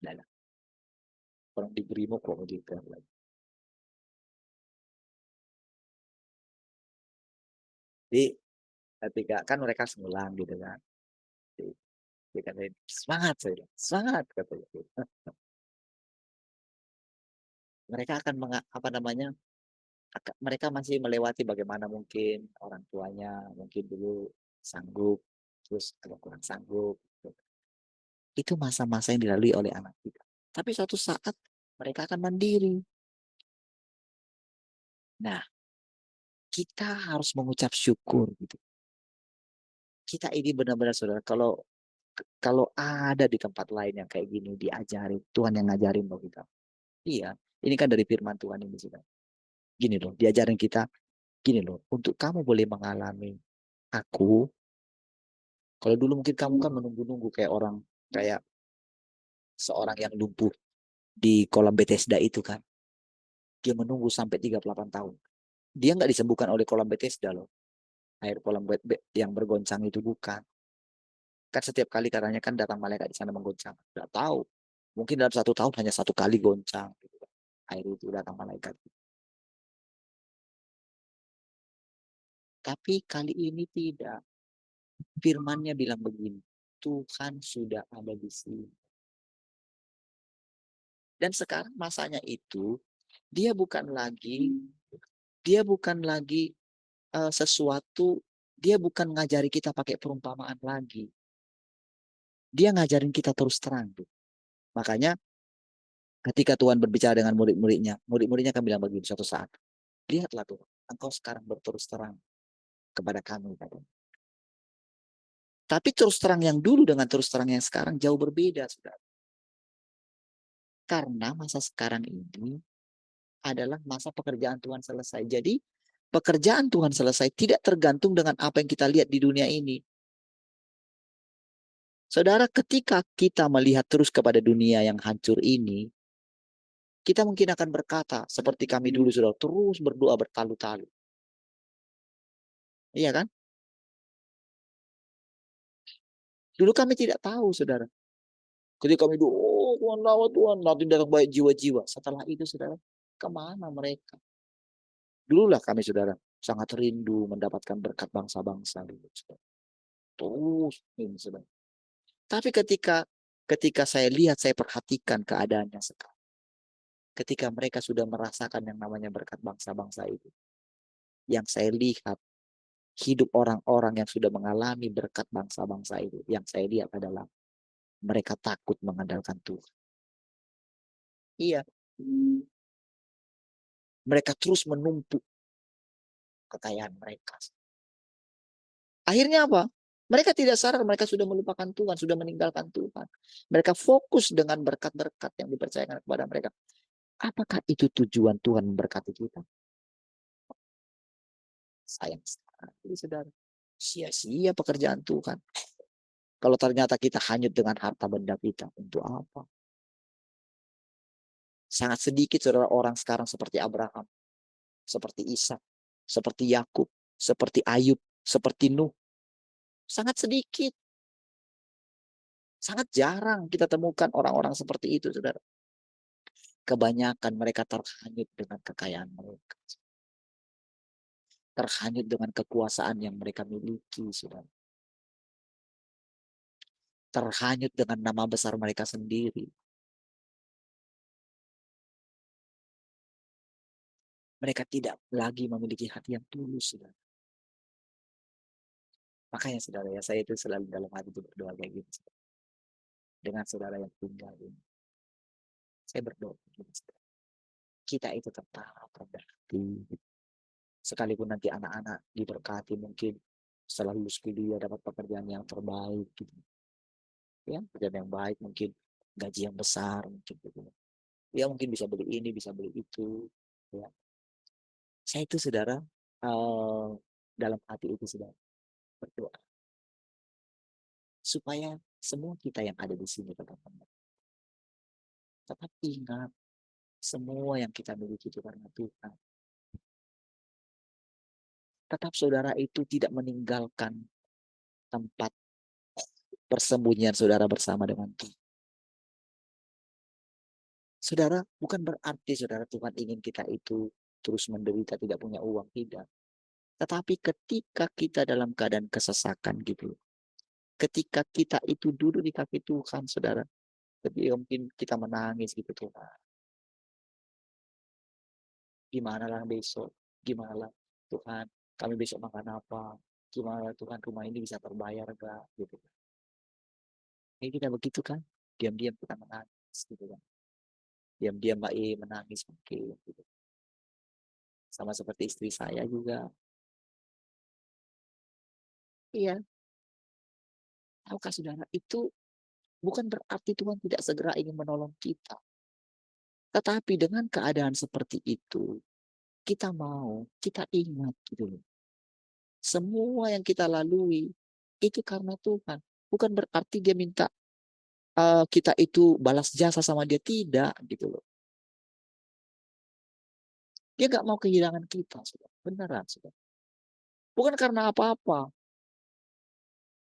[SPEAKER 2] Nah, orang di Brimo kok gitu lagi. Jadi ketika kan mereka ngulang gitu kan. Dia katain, semangat saya, bilang, semangat katanya. Mereka akan apa namanya? Mereka masih melewati bagaimana mungkin orang tuanya mungkin dulu sanggup, terus agak kurang sanggup. Gitu. Itu masa-masa yang dilalui oleh anak kita. Tapi suatu saat mereka akan mandiri. Nah, kita harus mengucap syukur gitu. Kita ini benar-benar saudara, kalau ada di tempat lain yang kayak gini diajarin, Tuhan yang ngajarin loh kita. Iya, ini kan dari firman Tuhan ini saudara. Gini loh, diajarin kita, gini loh, untuk kamu boleh mengalami aku, kalau dulu mungkin kamu kan menunggu-nunggu kayak seorang yang lumpuh di kolam Bethesda itu kan. Dia menunggu sampai 38 tahun. Dia nggak disembuhkan oleh kolam Bethesda loh. Air kolam yang bergoncang itu bukan. Kan setiap kali katanya kan datang malaikat di sana menggoncang. Nggak tahu. Mungkin dalam 1 tahun hanya 1 kali goncang. Gitu. Air itu datang malaikat. Tapi kali ini tidak. Firmannya bilang begini. Tuhan sudah ada di sini. Dan sekarang masanya itu dia bukan lagi sesuatu, dia bukan ngajari kita pakai perumpamaan lagi. Dia ngajarin kita terus terang. Makanya ketika Tuhan berbicara dengan murid-muridnya akan bilang begini suatu saat. Lihatlah Tuhan, engkau sekarang berterus terang kepada kami. Tapi terus terang yang dulu dengan terus terang yang sekarang jauh berbeda. Saudara. Karena masa sekarang ini adalah masa pekerjaan Tuhan selesai. Jadi pekerjaan Tuhan selesai tidak tergantung dengan apa yang kita lihat di dunia ini. Saudara, ketika kita melihat terus kepada dunia yang hancur ini, kita mungkin akan berkata, seperti kami dulu sudah terus berdoa bertalu-talu. Iya kan? Dulu kami tidak tahu, saudara. Ketika kami doa, oh Tuhan lawat Tuhan, nanti datang banyak jiwa-jiwa. Setelah itu, saudara, kemana mereka? Dululah kami, saudara, sangat rindu mendapatkan berkat bangsa-bangsa. Terus, ini, saudara. Tapi ketika saya lihat, saya perhatikan keadaannya sekarang. Ketika mereka sudah merasakan yang namanya berkat bangsa-bangsa itu. Yang saya lihat, hidup orang-orang yang sudah mengalami berkat bangsa-bangsa itu. Yang saya lihat adalah mereka takut mengandalkan Tuhan. Iya. Mereka terus menumpuk kekayaan mereka. Akhirnya apa? Mereka tidak sadar mereka sudah melupakan Tuhan, sudah meninggalkan Tuhan. Mereka fokus dengan berkat-berkat yang dipercayakan kepada mereka. Apakah itu tujuan Tuhan memberkati kita? Sayang sekali, saudara. Sia-sia pekerjaan Tuhan. Kalau ternyata kita hanyut dengan harta benda kita, untuk apa? Sangat sedikit saudara orang sekarang seperti Abraham, seperti Ishak, seperti Yakub, seperti Ayub, seperti Nuh. Sangat sedikit. Sangat jarang kita temukan orang-orang seperti itu, saudara. Kebanyakan mereka terhanyut dengan kekayaan mereka. Terhanyut dengan kekuasaan yang mereka miliki, saudara. Terhanyut dengan nama besar mereka sendiri. Mereka tidak lagi memiliki hati yang tulus, saudara. Makanya, saudara, ya saya itu selalu dalam hati itu berdoa kayak gitu. Saudara. Dengan saudara yang tinggal ini. Saya berdoa. Kita itu tetap rendah hati. Sekalipun nanti anak-anak diberkati mungkin setelah lulus kuliah dapat pekerjaan yang terbaik gitu. Ya, pekerjaan yang baik mungkin gaji yang besar mungkin gitu. Ya mungkin bisa beli ini, bisa beli itu. Ya. Saya itu saudara dalam hati itu sudah berdoa supaya semua kita yang ada di sini tetap ingat semua yang kita miliki itu karena Tuhan. Tetap saudara itu tidak meninggalkan tempat persembunyian saudara bersama dengan Tuhan. Saudara, bukan berarti saudara Tuhan ingin kita itu terus menderita, tidak punya uang, tidak. Tetapi ketika kita dalam keadaan kesesakan gitu, ketika kita itu duduk di kaki Tuhan, saudara, ketika mungkin kita menangis gitu, Tuhan, gimana lah besok, gimana lah Tuhan, kami besok makan apa, gimana lah Tuhan, rumah ini bisa terbayar gak, gitu. Ini kita begitu kan, diam-diam kita menangis gitu kan, diam-diam Mbak E menangis mungkin gitu. Sama seperti istri saya juga. Iya, tahukah saudara, itu bukan berarti Tuhan tidak segera ingin menolong kita. Tetapi dengan keadaan seperti itu, kita mau, kita ingat gitu loh. Semua yang kita lalui itu karena Tuhan. Bukan berarti dia minta kita itu balas jasa sama dia, tidak gitu loh. Dia nggak mau kehilangan kita, saudara. Beneran, saudara. Bukan karena apa-apa.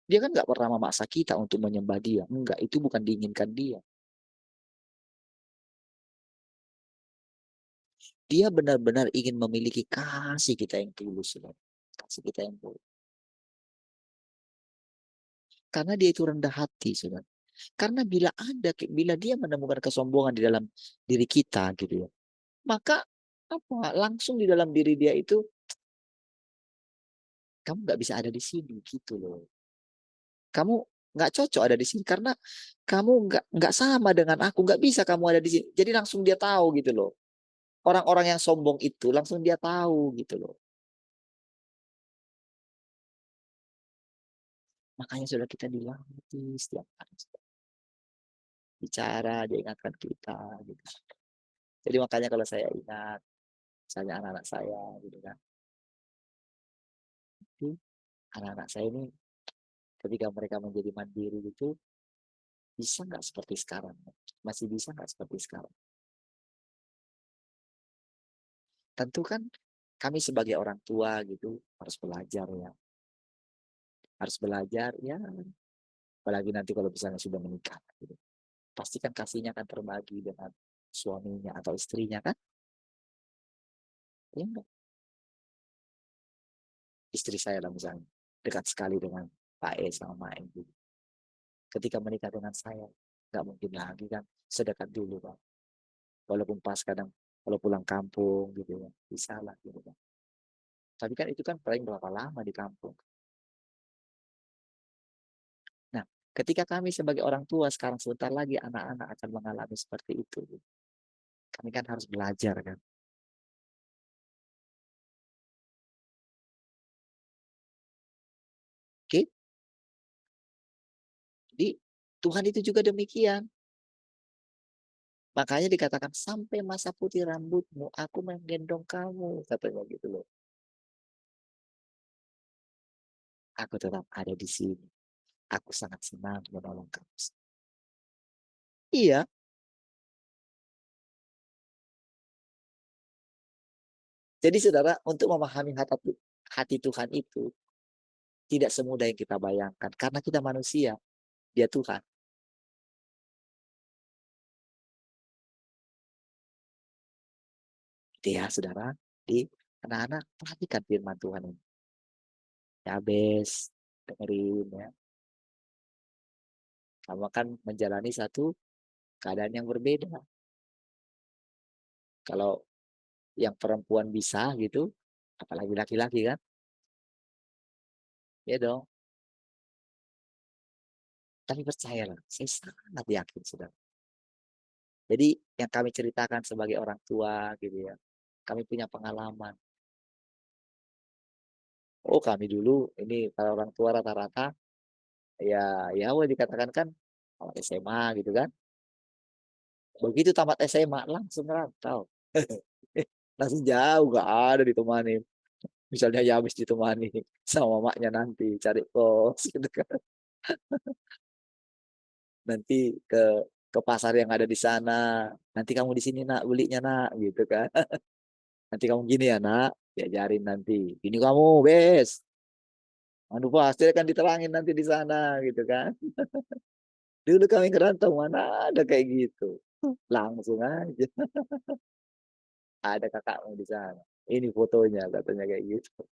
[SPEAKER 2] Dia kan nggak pernah memaksa kita untuk menyembah dia. Enggak, itu bukan diinginkan dia. Dia benar-benar ingin memiliki kasih kita yang tulus, saudara. Kasih kita yang tulus. Karena dia itu rendah hati, saudara. Karena bila dia menemukan kesombongan di dalam diri kita gitu ya, maka apa? Langsung di dalam diri dia itu, kamu nggak bisa ada di sini gitu loh. Kamu nggak cocok ada di sini karena kamu nggak sama dengan aku, nggak bisa kamu ada di sini. Jadi langsung dia tahu gitu loh. Orang-orang yang sombong itu langsung dia tahu gitu loh. Makanya sudah kita dilatih setiap hari. Bicara, dia ingatkan kita gitu. Jadi makanya kalau saya ingat, misalnya anak-anak saya gitu kan. Anak-anak saya ini ketika mereka menjadi mandiri gitu, bisa nggak seperti sekarang? Masih bisa nggak seperti sekarang? Tentu kan kami sebagai orang tua gitu harus belajar ya. Harus belajar ya. Apalagi nanti kalau misalnya sudah menikah gitu. Pasti kan kasihnya akan terbagi dengan suaminya atau istrinya kan? Ya enggak? Istri saya lah misalnya dekat sekali dengan Pak E sama Mak E gitu. Ketika menikah dengan saya, nggak mungkin lagi kan sedekat dulu Pak. Walaupun pas kadang kalau pulang kampung gitu ya, bisa lah gitu kan. Tapi kan itu kan paling berapa lama di kampung. Nah, ketika kami sebagai orang tua sekarang sebentar lagi anak-anak akan mengalami seperti itu. Kami kan harus belajar kan. Oke? Jadi Tuhan itu juga demikian. Makanya dikatakan sampai masa putih rambutmu, aku menggendong kamu, katanya gitu loh. Aku tetap ada di sini. Aku sangat senang menolong kamu. Iya, jadi saudara, untuk memahami hati Tuhan itu tidak semudah yang kita bayangkan. Karena kita manusia, dia Tuhan. Dia saudara, di anak-anak perhatikan firman Tuhan ini. Yabes, dengerin ya. Kamu akan menjalani satu keadaan yang berbeda. Kalau yang perempuan bisa gitu, apalagi laki-laki kan? Ya dong. Tapi percayalah, saya sangat yakin saudara. Jadi yang kami ceritakan sebagai orang tua gitu ya, kami punya pengalaman. Oh kami dulu ini para orang tua rata-rata ya boleh dikatakan kan tamat SMA gitu kan. Begitu tamat SMA langsung rantau. Langsung jauh gak ada ditemani. Misalnya ya habis ditemani sama maknya nanti cari kos gitu kan. Nanti ke pasar yang ada di sana. Nanti kamu di sini nak belinya nak gitu kan. Nanti kamu gini ya nak, diajarin nanti. Ini kamu bes. Anu pasti akan diterangin nanti di sana gitu kan. Dulu kami ngerantau mana ada kayak gitu. Langsung aja ada kakakmu di sana. Ini fotonya katanya kayak gitu.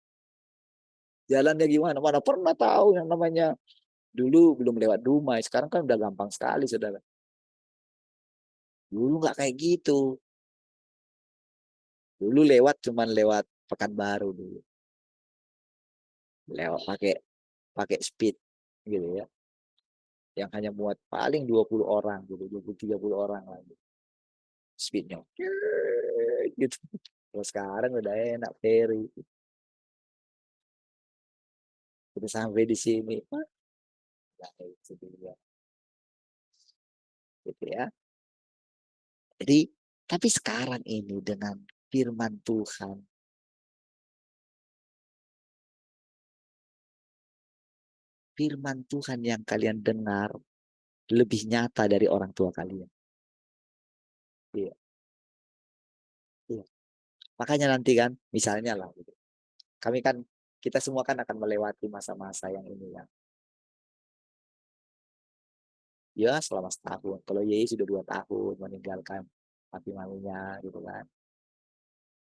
[SPEAKER 2] Jalannya gimana? Mana pernah tahu yang namanya dulu belum lewat Dumai. Sekarang kan udah gampang sekali, saudara. Dulu nggak kayak gitu. Dulu lewat cuman lewat Pekanbaru dulu. Lewat pakai pakai speed gitu ya. Yang hanya muat paling 20 orang gitu, 20-30 orang lagi. Speednya. Gitu. Terus sekarang udah enak ferry. Udah sampai di sini. Nah, itu dia. Gitu ya. Jadi, tapi sekarang ini dengan firman Tuhan, firman Tuhan yang kalian dengar lebih nyata dari orang tua kalian. Iya, iya. Makanya nanti kan, misalnya lah, gitu. Kami kan, kita semua kan akan melewati masa-masa yang ini ya. Ya, selama setahun. Kalau Yei sudah 2 tahun meninggalkan papi maminya, gitu kan.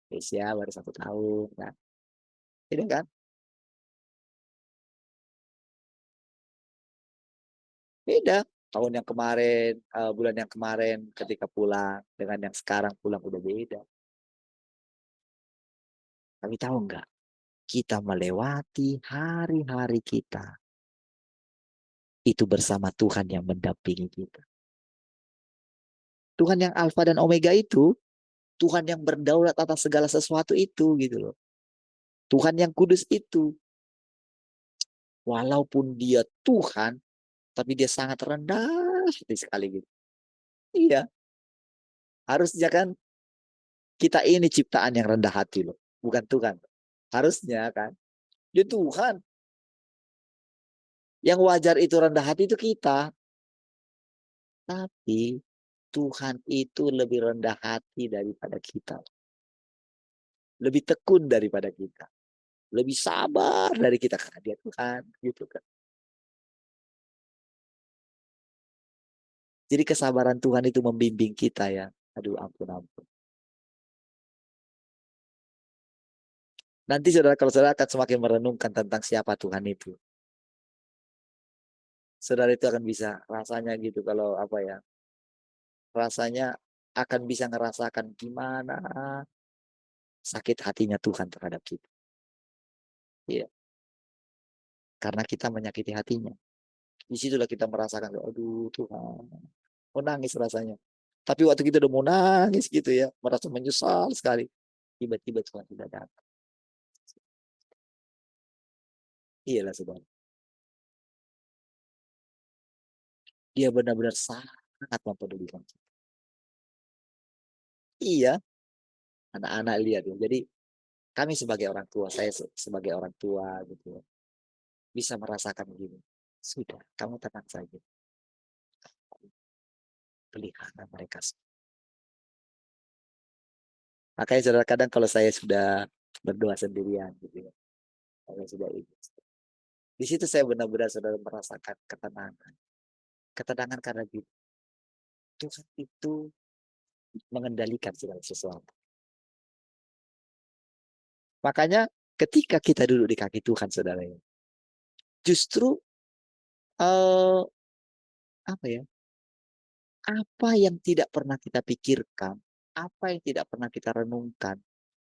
[SPEAKER 2] Kesia baru 1 tahun, kan. Ini kan, beda. Tahun yang kemarin, bulan yang kemarin ketika pulang, dengan yang sekarang pulang udah beda. Kami tahu enggak? Kita melewati hari-hari kita itu bersama Tuhan yang mendampingi kita. Tuhan yang Alfa dan Omega itu, Tuhan yang berdaulat atas segala sesuatu itu gitu loh. Tuhan yang kudus itu. Walaupun dia Tuhan, tapi dia sangat rendah sekali gitu. Iya, harusnya kan kita ini ciptaan yang rendah hati loh, bukan Tuhan. Harusnya kan. Dia Tuhan. Yang wajar itu rendah hati itu kita. Tapi Tuhan itu lebih rendah hati daripada kita. Lebih tekun daripada kita. Lebih sabar dari kita karena dia Tuhan. Gitu kan. Jadi kesabaran Tuhan itu membimbing kita ya. Aduh ampun ampun. Nanti saudara kalau saudara akan semakin merenungkan tentang siapa Tuhan itu. Saudara itu akan bisa rasanya gitu kalau apa ya. Rasanya akan bisa ngerasakan gimana sakit hatinya Tuhan terhadap kita. Iya. Karena kita menyakiti hatinya. Disitulah kita merasakan, aduh Tuhan. Mau nangis rasanya. Tapi waktu kita udah mau nangis gitu ya. Merasa menyesal sekali. Tiba-tiba Tuhan tidak datang. Iyalah saudara. Dia benar-benar sangat mempedulikan kita. Iya. Anak-anak lihat ya. Jadi kami sebagai orang tua, saya sebagai orang tua gitu ya, bisa merasakan begini. Sudah, kamu tenang saja. Pelihara mereka. Makanya saudara kadang kalau saya sudah berdoa sendirian gitu ya. Saya sudah ini. Di situ saya benar-benar saudara merasakan ketenangan. Ketenangan karena gitu. Tuhan itu mengendalikan segala sesuatu. Makanya ketika kita duduk di kaki Tuhan saudara, justru apa ya? Apa yang tidak pernah kita pikirkan, apa yang tidak pernah kita renungkan,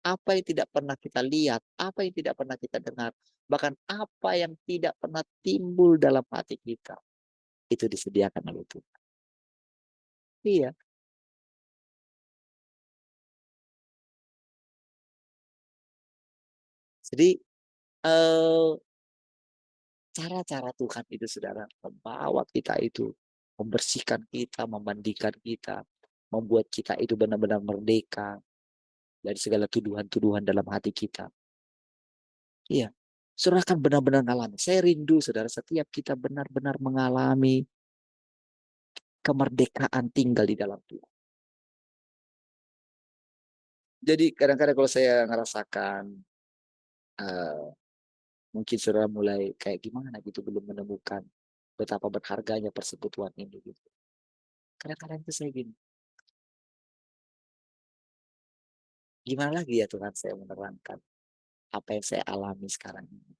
[SPEAKER 2] apa yang tidak pernah kita lihat, apa yang tidak pernah kita dengar, bahkan apa yang tidak pernah timbul dalam hati kita, itu disediakan oleh Tuhan. Iya. Jadi cara-cara Tuhan itu saudara membawa kita itu, membersihkan kita, memandikan kita, membuat kita itu benar-benar merdeka dari segala tuduhan-tuduhan dalam hati kita. Iya, saudara akan benar-benar mengalami. Saya rindu saudara setiap kita benar-benar mengalami kemerdekaan tinggal di dalam Tuhan. Jadi kadang-kadang kalau saya ngerasakan Mungkin saudara mulai kayak gimana gitu, belum menemukan betapa berharganya persekutuan ini gitu. Kadang-kadang itu saya gini, gimana lagi ya Tuhan saya menerangkan apa yang saya alami sekarang ini.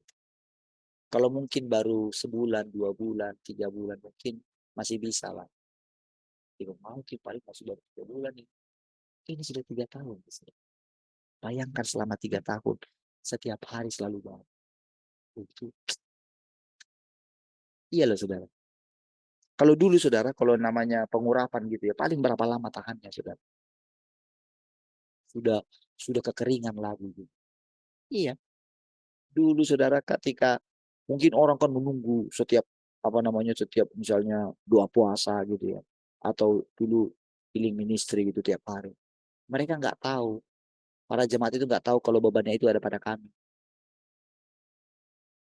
[SPEAKER 2] Kalau mungkin baru sebulan, 2 bulan, 3 bulan mungkin masih bisa lah. Tidak mungkin paling masih baru 3 bulan nih. Ini sudah 3 tahun. Bayangkan selama 3 tahun, setiap hari selalu baru. Itu, iya loh saudara. Kalau dulu saudara, kalau namanya pengurapan gitu ya, paling berapa lama tahannya saudara? Sudah kekeringan lagi gitu. Iya, dulu saudara ketika mungkin orang kan menunggu setiap setiap misalnya doa puasa gitu ya, atau dulu healing ministry gitu tiap hari. Mereka nggak tahu, para jemaat itu nggak tahu kalau bebannya itu ada pada kami.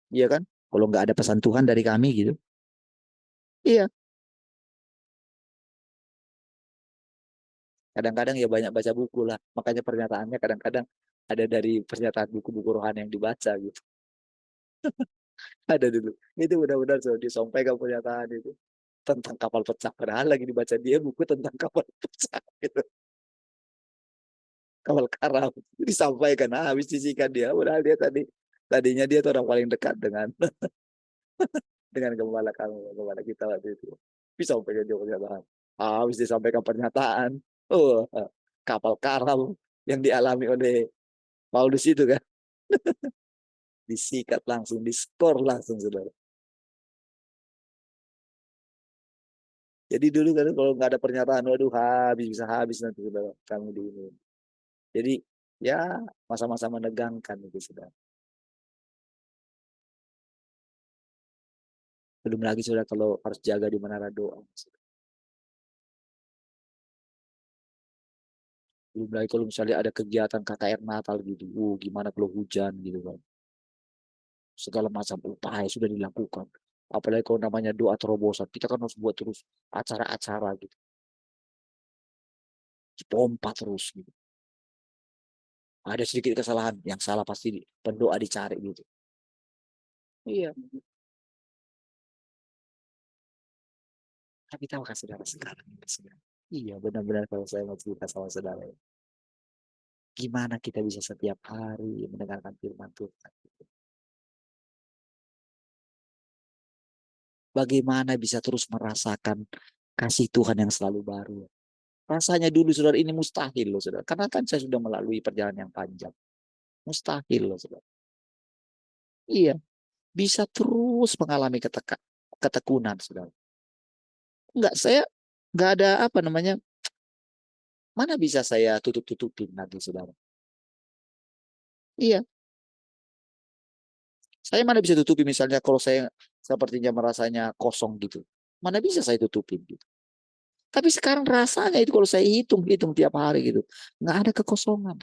[SPEAKER 2] Iya kan? Kalau nggak ada pesan Tuhan dari kami gitu. Iya. Kadang-kadang ya banyak baca buku lah. Makanya pernyataannya kadang-kadang ada dari pernyataan buku-buku rohani yang dibaca gitu. Ada dulu. Itu benar-benar so, disampaikan pernyataan itu tentang kapal pecah. Padahal lagi dibaca dia buku tentang kapal pecah gitu. Kapal karam. Disampaikan. Habis disikat dia. Padahal dia tadinya dia tuh orang paling dekat dengan gembala kami, gembala kita waktu itu. Disampaikan dia pernyataan. Habis disampaikan pernyataan. Oh, kapal karam yang dialami oleh Paulus itu kan. Disikat langsung, diskor langsung saudara. Jadi dulu kan kalau nggak ada pernyataan, waduh bisa habis nanti saudara kami di ini. Jadi ya masa-masa menegangkan itu saudara. Belum lagi saudara kalau harus jaga di menara doa. Belum lagi kalau misalnya ada kegiatan KKR Natal gitu, gimana kalau hujan gitu kan. Segala macam upaya sudah dilakukan. Apalagi kalau namanya doa terobosan, kita kan harus buat terus acara-acara gitu. Pompa terus gitu. Ada sedikit kesalahan, yang salah pasti pendoa dicari gitu. Iya. Tapi tahukah saudara sekarang ini saudara? Iya benar-benar kalau saya mau cerita sama saudara. Gimana kita bisa setiap hari mendengarkan firman Tuhan? Bagaimana bisa terus merasakan kasih Tuhan yang selalu baru? Rasanya dulu saudara ini mustahil loh saudara. Karena kan saya sudah melalui perjalanan yang panjang. Mustahil loh saudara. Iya, bisa terus mengalami ketekunan saudara. Enggak, saya enggak ada mana bisa saya tutup-tutupin nanti saudara. Iya, saya mana bisa tutupi misalnya kalau saya sepertinya merasanya kosong gitu. Mana bisa saya tutupin gitu. Tapi sekarang rasanya itu kalau saya hitung-hitung tiap hari gitu. Nggak ada kekosongan.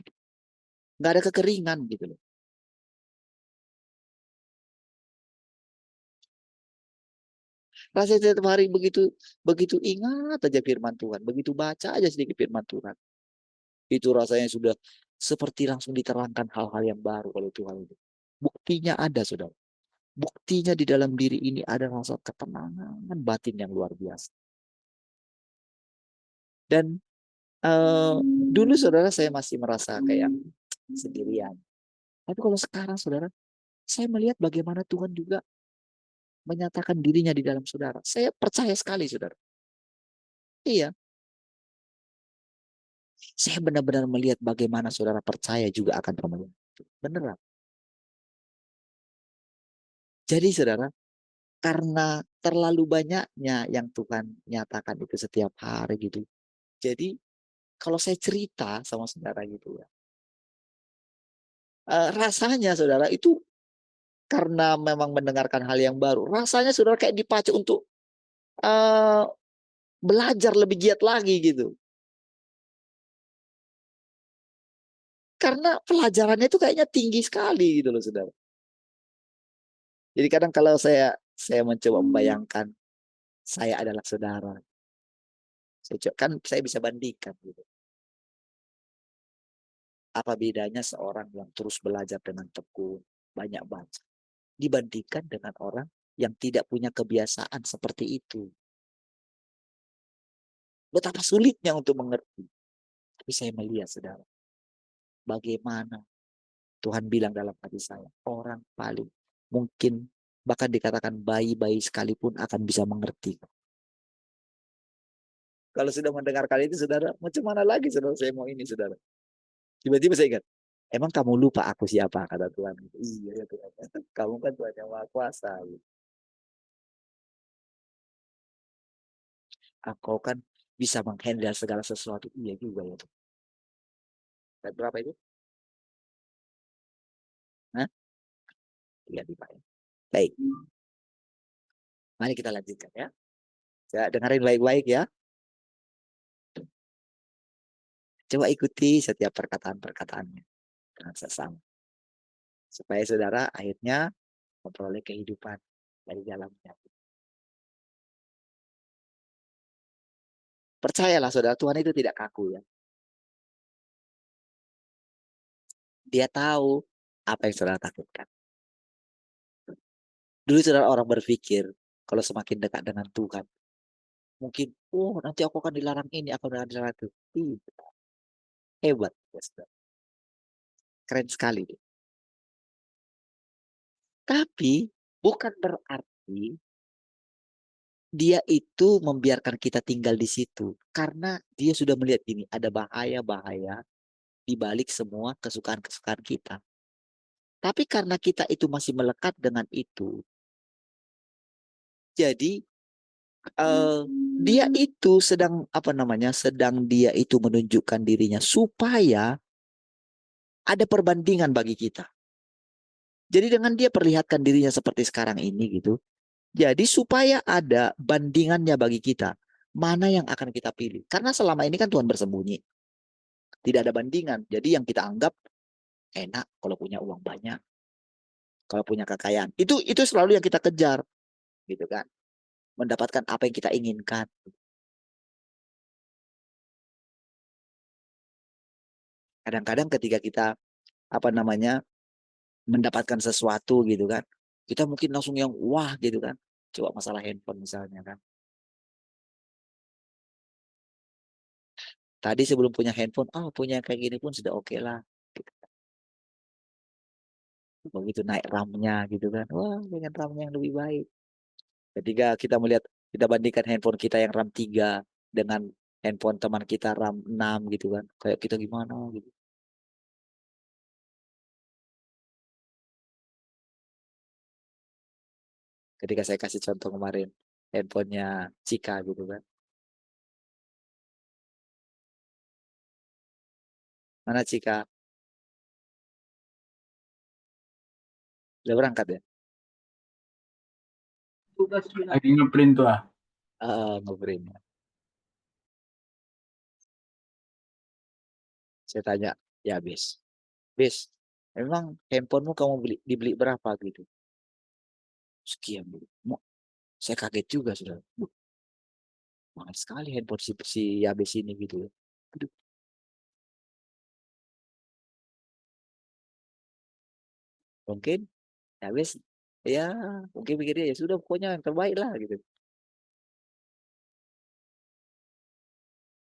[SPEAKER 2] Nggak ada kekeringan gitu loh. Rasanya tiap hari begitu begitu ingat aja firman Tuhan. Begitu baca aja sedikit firman Tuhan. Itu rasanya sudah seperti langsung diterangkan hal-hal yang baru oleh Tuhan itu. Buktinya ada saudara. Buktinya di dalam diri ini ada rasa ketenangan batin yang luar biasa. Dan dulu saudara saya masih merasa kayak sendirian. Tapi kalau sekarang saudara, saya melihat bagaimana Tuhan juga menyatakan dirinya di dalam saudara. Saya percaya sekali saudara. Iya, saya benar-benar melihat bagaimana saudara percaya juga akan pemenuhan. Beneran. Jadi saudara, karena terlalu banyaknya yang Tuhan nyatakan itu setiap hari gitu. Jadi kalau saya cerita sama saudara gitu ya, rasanya saudara itu karena memang mendengarkan hal yang baru, rasanya saudara kayak dipacu untuk eh, belajar lebih giat lagi gitu. Karena pelajarannya itu kayaknya tinggi sekali gitu loh saudara. Jadi kadang kalau saya mencoba membayangkan saya adalah saudara, saya bisa bandingkan gitu. Apa bedanya seorang yang terus belajar dengan tekun, banyak baca, dibandingkan dengan orang yang tidak punya kebiasaan seperti itu. Betapa sulitnya untuk mengerti. Tapi saya melihat, saudara, bagaimana Tuhan bilang dalam hati saya, orang paling mungkin bahkan dikatakan bayi-bayi sekalipun akan bisa mengerti. Kalau sudah mendengarkan itu, saudara, macam mana lagi saudara saya mau ini, saudara? Tiba-tiba saya ingat, emang kamu lupa aku siapa, kata Tuhan. Iya ya Tuhan, kamu kan Tuhan yang Maha Kuasa. Engkau kan bisa menghandle segala sesuatu. Iya juga ya Tuhan. Dan berapa itu? Hah? 3 Pak. Baik, mari kita lanjutkan ya. Saya dengerin baik-baik ya. Coba ikuti setiap perkataan-perkataannya dengan sesama. Supaya saudara akhirnya memperoleh kehidupan dari dalamnya. Percayalah saudara, Tuhan itu tidak kaku ya. Dia tahu apa yang saudara takutkan. Dulu saudara orang berpikir kalau semakin dekat dengan Tuhan, mungkin, oh nanti aku akan dilarang ini, aku akan dilarang itu. Tidak. Hebat ya saudara. Keren sekali. Tapi bukan berarti dia itu membiarkan kita tinggal di situ. Karena dia sudah melihat ini, ada bahaya-bahaya di balik semua kesukaan-kesukaan kita. Tapi karena kita itu masih melekat dengan itu, jadi dia itu sedang sedang dia itu menunjukkan dirinya supaya ada perbandingan bagi kita. Jadi dengan dia perlihatkan dirinya seperti sekarang ini gitu. Jadi supaya ada bandingannya bagi kita, mana yang akan kita pilih. Karena selama ini kan Tuhan bersembunyi. Tidak ada bandingan. Jadi yang kita anggap enak kalau punya uang banyak, kalau punya kekayaan. Itu selalu yang kita kejar, gitu kan. Mendapatkan apa yang kita inginkan. Kadang-kadang ketika kita mendapatkan sesuatu gitu kan, kita mungkin langsung yang wah gitu kan. Coba masalah handphone misalnya kan. Tadi sebelum punya handphone, punya kayak gini pun sudah oke lah. Gitu. Begitu naik RAM-nya gitu kan, wah dengan RAM yang lebih baik. Ketika kita melihat, kita bandingkan handphone kita yang RAM 3 dengan handphone teman kita RAM 6 gitu kan, kayak kita gimana gitu. Ketika saya kasih contoh kemarin, handphonenya Cika gitu kan. Mana Cika? Udah berangkat ya?
[SPEAKER 7] Lagi ngeprint tuh ah.
[SPEAKER 2] Ngobrolin. Saya tanya, ya bis, memang handphonemu kamu dibeli berapa gitu? Sekian dulu. Saya kaget juga sudah. Mahal sekali handphone si Yabes ini gitu. Aduh. Mungkin Yabes ya mungkin pikirnya ya sudah pokoknya yang terbaik lah gitu.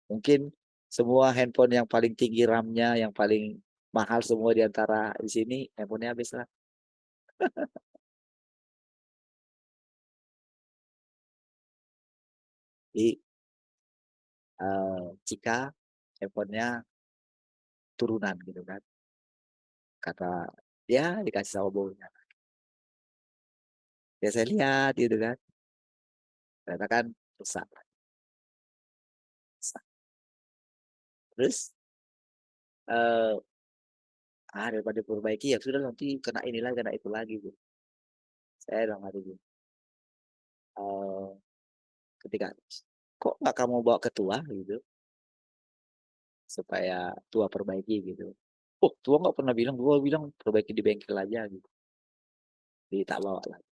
[SPEAKER 2] Mungkin semua handphone yang paling tinggi RAM-nya, yang paling mahal semua di antara di sini handphonenya habis lah. Jadi jika handphonenya turunan gitu kan, kata dia dikasih sama baunya. Ya saya lihat gitu kan, ternyata kan rusak. Terus daripada diperbaiki ya sudah nanti kena ini lagi kena itu lagi gitu. Saya bilang hari ini ketika kok nggak kamu bawa ke tua gitu supaya tua perbaiki gitu. Oh tua nggak pernah bilang, tua bilang perbaiki di bengkel aja gitu. Jadi tak bawa lagi.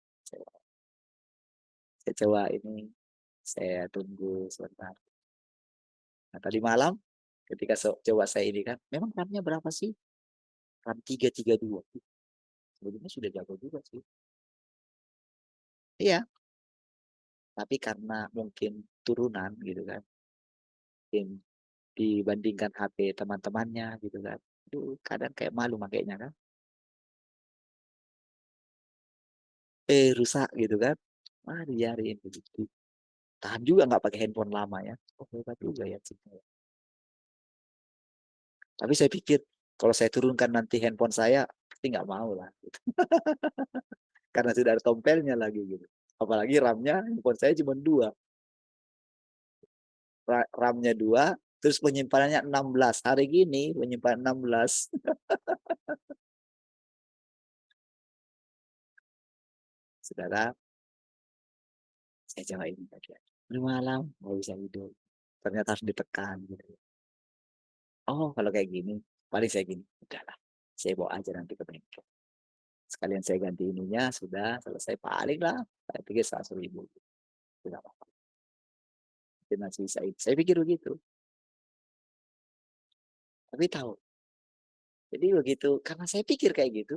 [SPEAKER 2] Saya coba ini, saya tunggu sebentar. Nah tadi malam ketika coba saya ini kan, memang RAM-nya berapa sih? RAM 332. Sebenarnya sudah jago juga sih. Iya, tapi karena mungkin turunan gitu kan. Mungkin dibandingkan HP teman-temannya gitu kan. Aduh, kadang kayak malu makainya kan. Rusak gitu kan. Wah, diariin begitu. Tahan juga nggak pakai handphone lama ya. Oh, hebat juga ya. Tapi saya pikir kalau saya turunkan nanti handphone saya, pasti nggak mau lah. Gitu. Karena sudah ada tompelnya lagi gitu. Apalagi RAM-nya handphone saya cuma 2. RAM-nya 2, terus penyimpanannya 16. Hari gini penyimpanan 16. Saudara, saya coba ini tadi. Malam nggak bisa hidup. Ternyata harus ditekan gitu. Oh, kalau kayak gini, paling saya gini. Udahlah, saya bawa aja nanti ke bengkel. Sekalian saya ganti ininya, sudah selesai paling lah. Saya pikir 100.000. Tidak apa-apa. Masih bisa. Saya pikir begitu. Tapi tahu. Jadi begitu, karena saya pikir kayak gitu.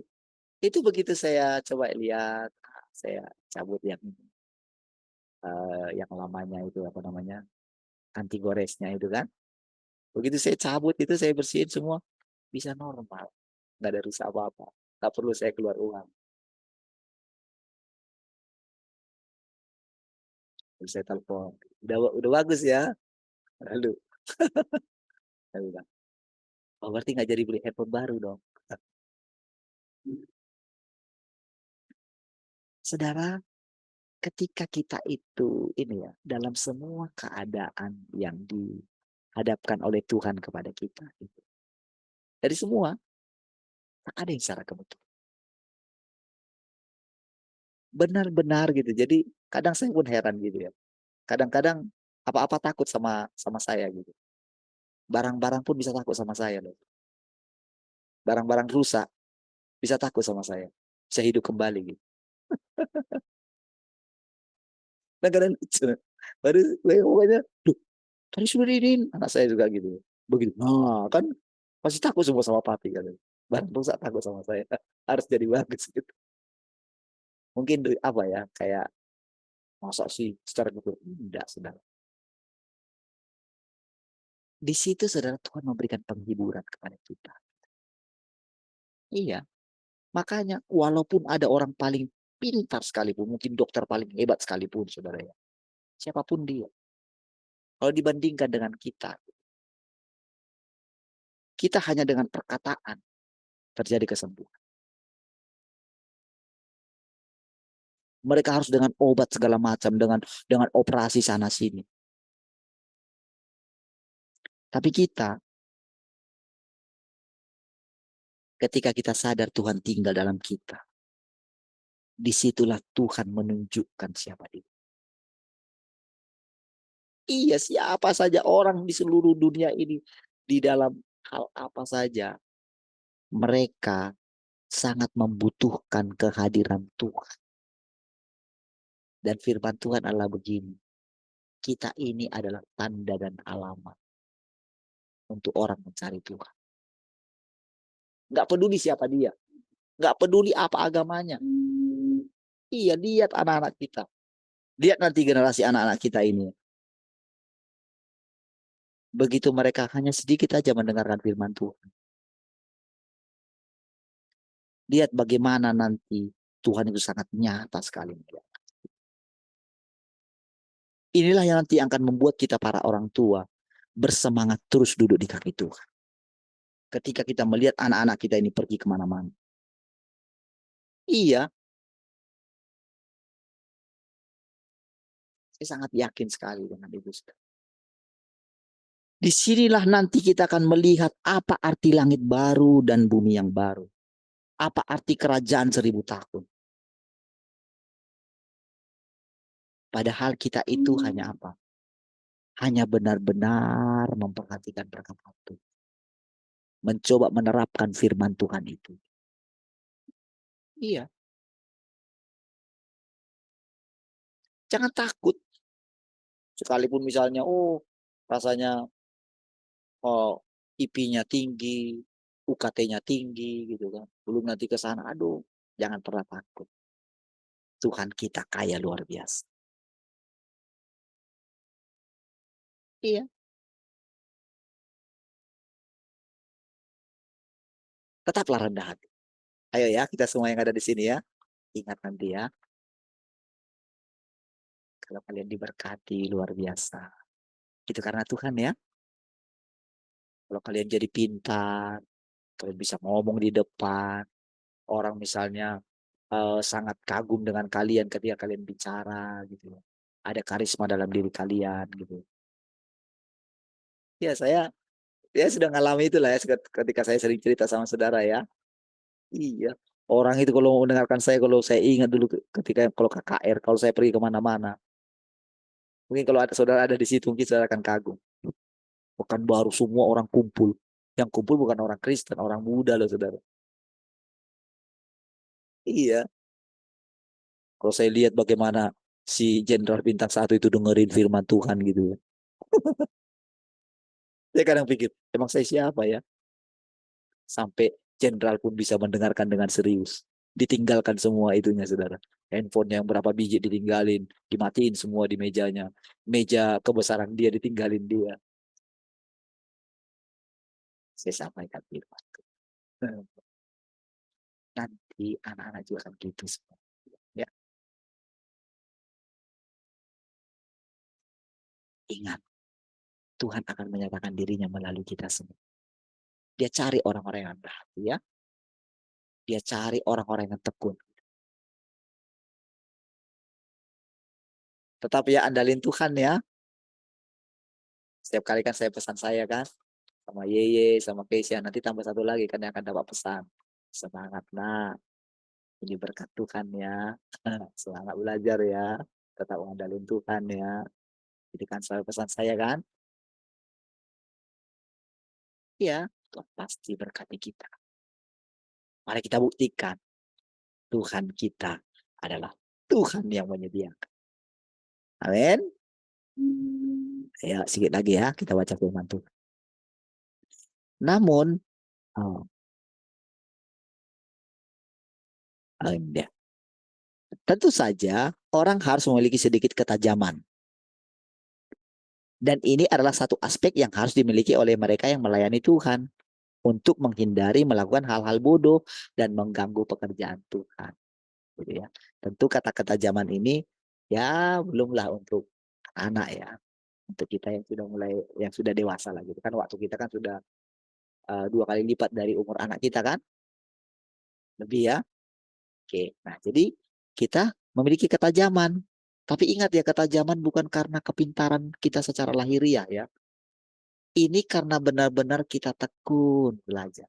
[SPEAKER 2] Itu begitu saya coba lihat, saya cabut yang lamanya itu apa namanya, anti goresnya itu kan. Begitu saya cabut itu saya bersihin semua, bisa normal, nggak ada rusak apa-apa, nggak perlu saya keluar uang. Terus saya telepon, udah bagus ya. Lalu saya bilang, oh berarti nggak jadi beli handphone baru dong. Saudara, ketika kita itu ini ya, dalam semua keadaan yang dihadapkan oleh Tuhan kepada kita, dari semua tak ada yang secara kebetulan. Benar-benar gitu. Jadi kadang saya pun heran gitu ya. Kadang-kadang apa-apa takut sama saya gitu. Barang-barang pun bisa takut sama saya loh. Barang-barang rusak bisa takut sama saya. Bisa hidup kembali gitu. Nah, kadang lucu. Baru pokoknya, duh, tadi sudah diinin. Anak saya juga gitu. Begitu. Nah, kan pasti takut semua sama papi kan. Barang rusak takut sama saya. Harus jadi bagus gitu. Mungkin apa ya, kayak masa sih secara gitu. Enggak, saudara. Di situ saudara Tuhan memberikan penghiburan kepada kita. Iya, makanya walaupun ada orang paling pintar sekalipun, mungkin dokter paling hebat sekalipun saudara ya. Siapapun dia. Kalau dibandingkan dengan kita hanya dengan perkataan terjadi kesembuhan. Mereka harus dengan obat segala macam, dengan operasi sana sini. Tapi kita, ketika kita sadar Tuhan tinggal dalam kita, disitulah Tuhan menunjukkan siapa dia. Iya, siapa saja orang di seluruh dunia ini, di dalam hal apa saja, mereka sangat membutuhkan kehadiran Tuhan. Dan firman Tuhan adalah begini, kita ini adalah tanda dan alamat untuk orang mencari Tuhan. Nggak peduli siapa dia, nggak peduli apa agamanya. Iya, lihat anak-anak kita. Lihat nanti generasi anak-anak kita ini. Begitu mereka hanya sedikit aja mendengarkan firman Tuhan. Lihat bagaimana nanti Tuhan itu sangat nyata sekali. Inilah yang nanti akan membuat kita para orang tua bersemangat terus duduk di kaki Tuhan. Ketika kita melihat anak-anak kita ini pergi kemana-mana. Iya. Saya sangat yakin sekali dengan itu. Disinilah nanti kita akan melihat apa arti langit baru dan bumi yang baru. Apa arti kerajaan 1000 tahun. Padahal kita itu hanya apa? Hanya benar-benar memperhatikan perkataan Tuhan. Mencoba menerapkan firman Tuhan itu. Iya. Jangan takut. Sekalipun misalnya, rasanya IP-nya tinggi, UKT-nya tinggi gitu kan. Belum nanti ke sana, aduh, jangan pernah takut. Tuhan kita kaya luar biasa. Iya. Tetaplah rendah hati. Ayo ya, kita semua yang ada di sini ya. Ingat nanti ya. Kalau kalian diberkati luar biasa. Itu karena Tuhan ya. Kalau kalian jadi pintar, kalian bisa ngomong di depan. Orang misalnya sangat kagum dengan kalian ketika kalian bicara gitu. Ada karisma dalam diri kalian gitu. Ya saya sudah ngalami itulah ya ketika saya sering cerita sama saudara ya. Iya. Orang itu kalau mendengarkan saya, kalau saya ingat dulu ketika kalau KKR, kalau saya pergi kemana-mana. Mungkin kalau ada saudara ada di situ, mungkin saudara akan kagum. Bukan baru semua orang kumpul. Yang kumpul bukan orang Kristen, orang Buddha loh saudara. Iya. Kalau saya lihat bagaimana si Jenderal Bintang 1 itu dengerin firman Tuhan gitu. Saya kadang pikir, emang saya siapa ya? Sampai jenderal pun bisa mendengarkan dengan serius. Ditinggalkan semua itunya saudara. Handphone yang berapa biji ditinggalin, dimatiin semua di mejanya. Meja kebesaran dia ditinggalin dia. Saya sampaikan firman. Nanti anak-anak juga akan gitu semua. Ya. Ingat, Tuhan akan menyatakan dirinya melalui kita semua. Dia cari orang-orang yang berhati ya. Dia cari orang-orang yang tekun. Tetapi ya andalin Tuhan ya. Setiap kali kan saya pesan saya kan. Sama Yeye, sama Keisha. Nanti tambah satu lagi kan yang akan dapat pesan. Semangat nak. Ini berkat Tuhan ya. Semangat belajar ya. Tetap andalin Tuhan ya. Jadi kan selalu pesan saya kan. Iya, Tuhan pasti berkati kita. Mari kita buktikan. Tuhan kita adalah Tuhan yang menyediakan. Amin. Ya, sedikit lagi ya. Kita baca firman Tuhan. Namun, tentu saja orang harus memiliki sedikit ketajaman. Dan ini adalah satu aspek yang harus dimiliki oleh mereka yang melayani Tuhan. Untuk menghindari melakukan hal-hal bodoh dan mengganggu pekerjaan Tuhan. Gitu ya. Tentu kata ketajaman ini ya belumlah untuk anak ya. Untuk kita yang sudah dewasa lah gitu kan. Waktu kita kan sudah 2 kali lipat dari umur anak kita kan. Lebih ya. Oke, nah jadi kita memiliki ketajaman. Tapi ingat ya, ketajaman bukan karena kepintaran kita secara lahiriah ya. Ini karena benar-benar kita tekun belajar.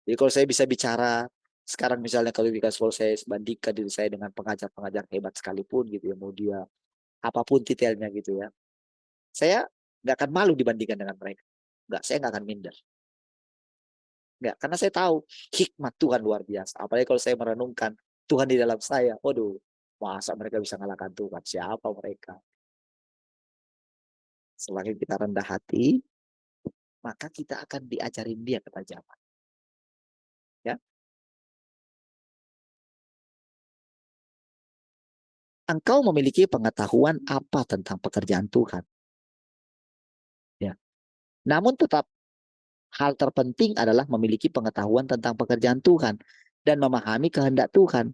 [SPEAKER 2] Jadi kalau saya bisa bicara sekarang misalnya kalau saya bandingkan diri saya dengan pengajar-pengajar hebat sekalipun gitu ya, mau dia apapun titelnya gitu ya. Saya nggak akan malu dibandingkan dengan mereka. Saya nggak akan minder. Nggak, karena saya tahu hikmat Tuhan luar biasa. Apalagi kalau saya merenungkan Tuhan di dalam saya. Waduh, masa mereka bisa ngalahkan Tuhan? Siapa mereka? Selain kita rendah hati, maka kita akan diajarin dia ketajaman. Ya. Engkau memiliki pengetahuan apa tentang pekerjaan Tuhan? Ya. Namun tetap hal terpenting adalah memiliki pengetahuan tentang pekerjaan Tuhan dan memahami kehendak Tuhan.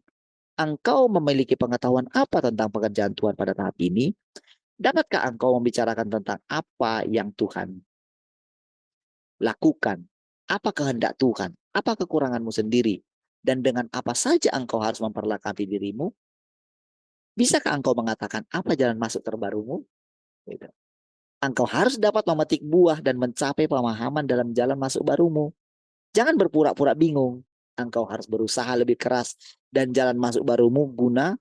[SPEAKER 2] Engkau memiliki pengetahuan apa tentang pekerjaan Tuhan pada tahap ini? Dapatkah engkau membicarakan tentang apa yang Tuhan lakukan? Apa kehendak Tuhan? Apa kekuranganmu sendiri? Dan dengan apa saja engkau harus memperlengkapi dirimu? Bisakah engkau mengatakan apa jalan masuk terbarumu? Gitu. Engkau harus dapat memetik buah dan mencapai pemahaman dalam jalan masuk barumu. Jangan berpura-pura bingung. Engkau harus berusaha lebih keras dan jalan masuk barumu guna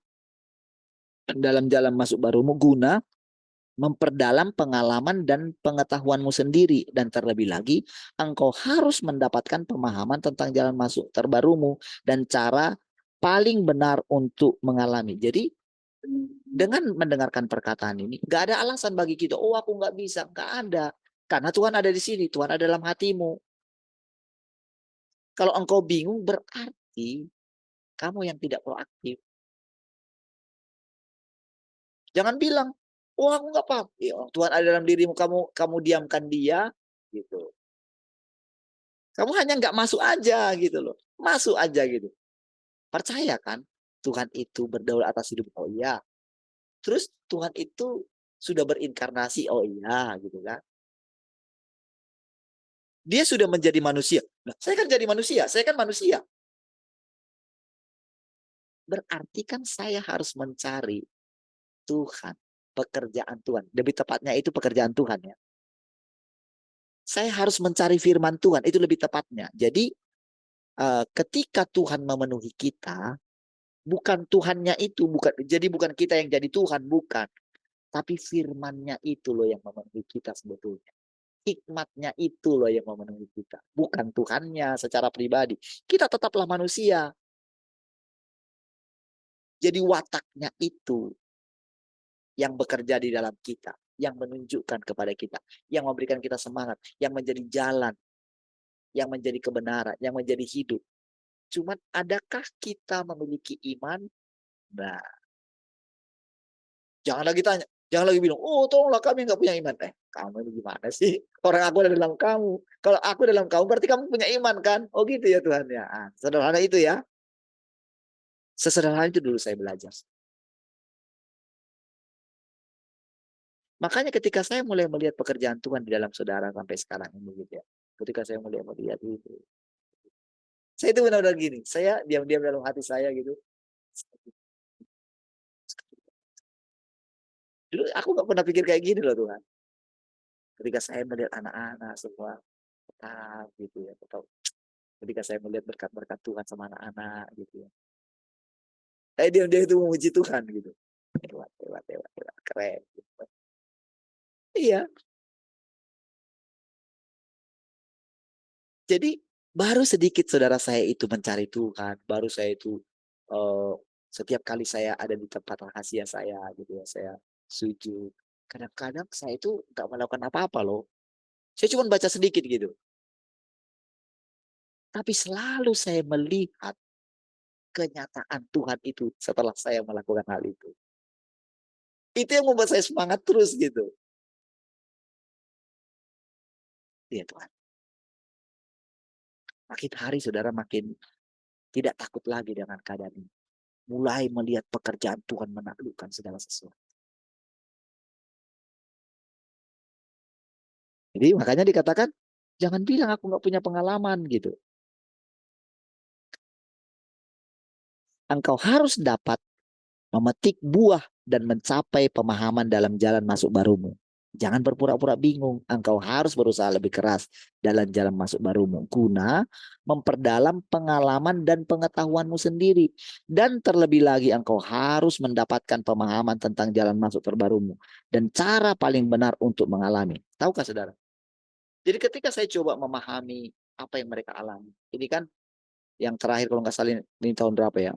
[SPEAKER 2] memperdalam pengalaman dan pengetahuanmu sendiri. Dan terlebih lagi, engkau harus mendapatkan pemahaman tentang jalan masuk terbarumu dan cara paling benar untuk mengalami. Jadi, dengan mendengarkan perkataan ini, gak ada alasan bagi kita, oh aku gak bisa. Gak ada. Karena Tuhan ada di sini, Tuhan ada dalam hatimu. Kalau engkau bingung, berarti berarti kamu yang tidak proaktif. Jangan bilang, oh aku nggak paham. Ya, Tuhan ada dalam dirimu, kamu diamkan dia, gitu. Kamu hanya nggak masuk aja gitu loh, masuk aja gitu. Percaya kan, Tuhan itu berdaulat atas hidup. Oh iya. Terus Tuhan itu sudah berinkarnasi. Oh iya, gitu kan. Dia sudah menjadi manusia. Nah, saya kan jadi manusia, saya kan manusia. Berarti kan saya harus mencari Tuhan, pekerjaan Tuhan. Lebih tepatnya itu pekerjaan Tuhan ya. Saya harus mencari firman Tuhan, itu lebih tepatnya. Jadi ketika Tuhan memenuhi kita, bukan Tuhannya itu, bukan kita yang jadi Tuhan, bukan. Tapi firman-Nya itu loh yang memenuhi kita sebetulnya. Hikmat-Nya itu loh yang memenuhi kita. Bukan Tuhannya secara pribadi. Kita tetaplah manusia. Jadi wataknya itu yang bekerja di dalam kita. Yang menunjukkan kepada kita. Yang memberikan kita semangat. Yang menjadi jalan. Yang menjadi kebenaran. Yang menjadi hidup. Cuman adakah kita memiliki iman? Nah, jangan lagi tanya. Jangan lagi bilang, oh tolonglah kami nggak punya iman. Kamu ini gimana sih? Orang aku ada dalam kamu. Kalau aku dalam kamu berarti kamu punya iman kan? Oh gitu ya Tuhan ya. Sederhana itu ya. Sesederhana itu dulu saya belajar. Makanya ketika saya mulai melihat pekerjaan Tuhan di dalam saudara sampai sekarang ini gitu ya. Ketika saya mulai melihat itu. Saya itu benar-benar gini. Saya diam-diam dalam hati saya gitu. Dulu aku nggak pernah pikir kayak gini loh Tuhan. Ketika saya melihat anak-anak semua tetap gitu ya. Ketika saya melihat berkat-berkat Tuhan sama anak-anak gitu ya. Saya diam-diam itu memuji Tuhan gitu. Hebat, hebat, hebat, hebat. Keren. Gitu. Iya. Jadi baru sedikit saudara saya itu mencari Tuhan. Baru saya itu setiap kali saya ada di tempat rahasia saya gitu ya. Saya sujud. Kadang-kadang saya itu nggak melakukan apa-apa loh. Saya cuma baca sedikit gitu. Tapi selalu saya melihat kenyataan Tuhan itu setelah saya melakukan hal itu. Itu yang membuat saya semangat terus gitu. Iya Tuhan. Makin hari saudara makin tidak takut lagi dengan keadaan ini. Mulai melihat pekerjaan Tuhan menaklukkan segala sesuatu. Jadi makanya dikatakan, jangan bilang aku nggak punya pengalaman gitu. Engkau harus dapat memetik buah dan mencapai pemahaman dalam jalan masuk barumu. Jangan berpura-pura bingung. Engkau harus berusaha lebih keras dalam jalan masuk barumu. Guna memperdalam pengalaman dan pengetahuanmu sendiri. Dan terlebih lagi engkau harus mendapatkan pemahaman tentang jalan masuk terbarumu. Dan cara paling benar untuk mengalami. Tahukah saudara? Jadi ketika saya coba memahami apa yang mereka alami. Ini kan yang terakhir kalau nggak salah ini tahun berapa ya?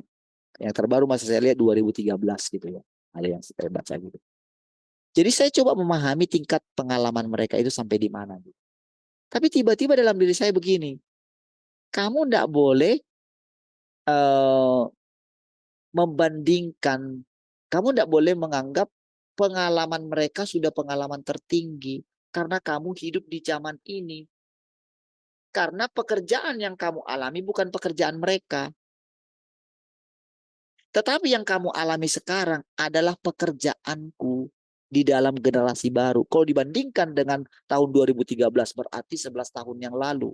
[SPEAKER 2] Yang terbaru masih saya lihat 2013 gitu ya. Ada yang saya baca gitu. Jadi saya coba memahami tingkat pengalaman mereka itu sampai di mana. Gitu. Tapi tiba-tiba dalam diri saya begini. Kamu tidak boleh membandingkan. Kamu tidak boleh menganggap pengalaman mereka sudah pengalaman tertinggi. Karena kamu hidup di zaman ini. Karena pekerjaan yang kamu alami bukan pekerjaan mereka. Tetapi yang kamu alami sekarang adalah pekerjaanku di dalam generasi baru. Kalau dibandingkan dengan tahun 2013 berarti 11 tahun yang lalu.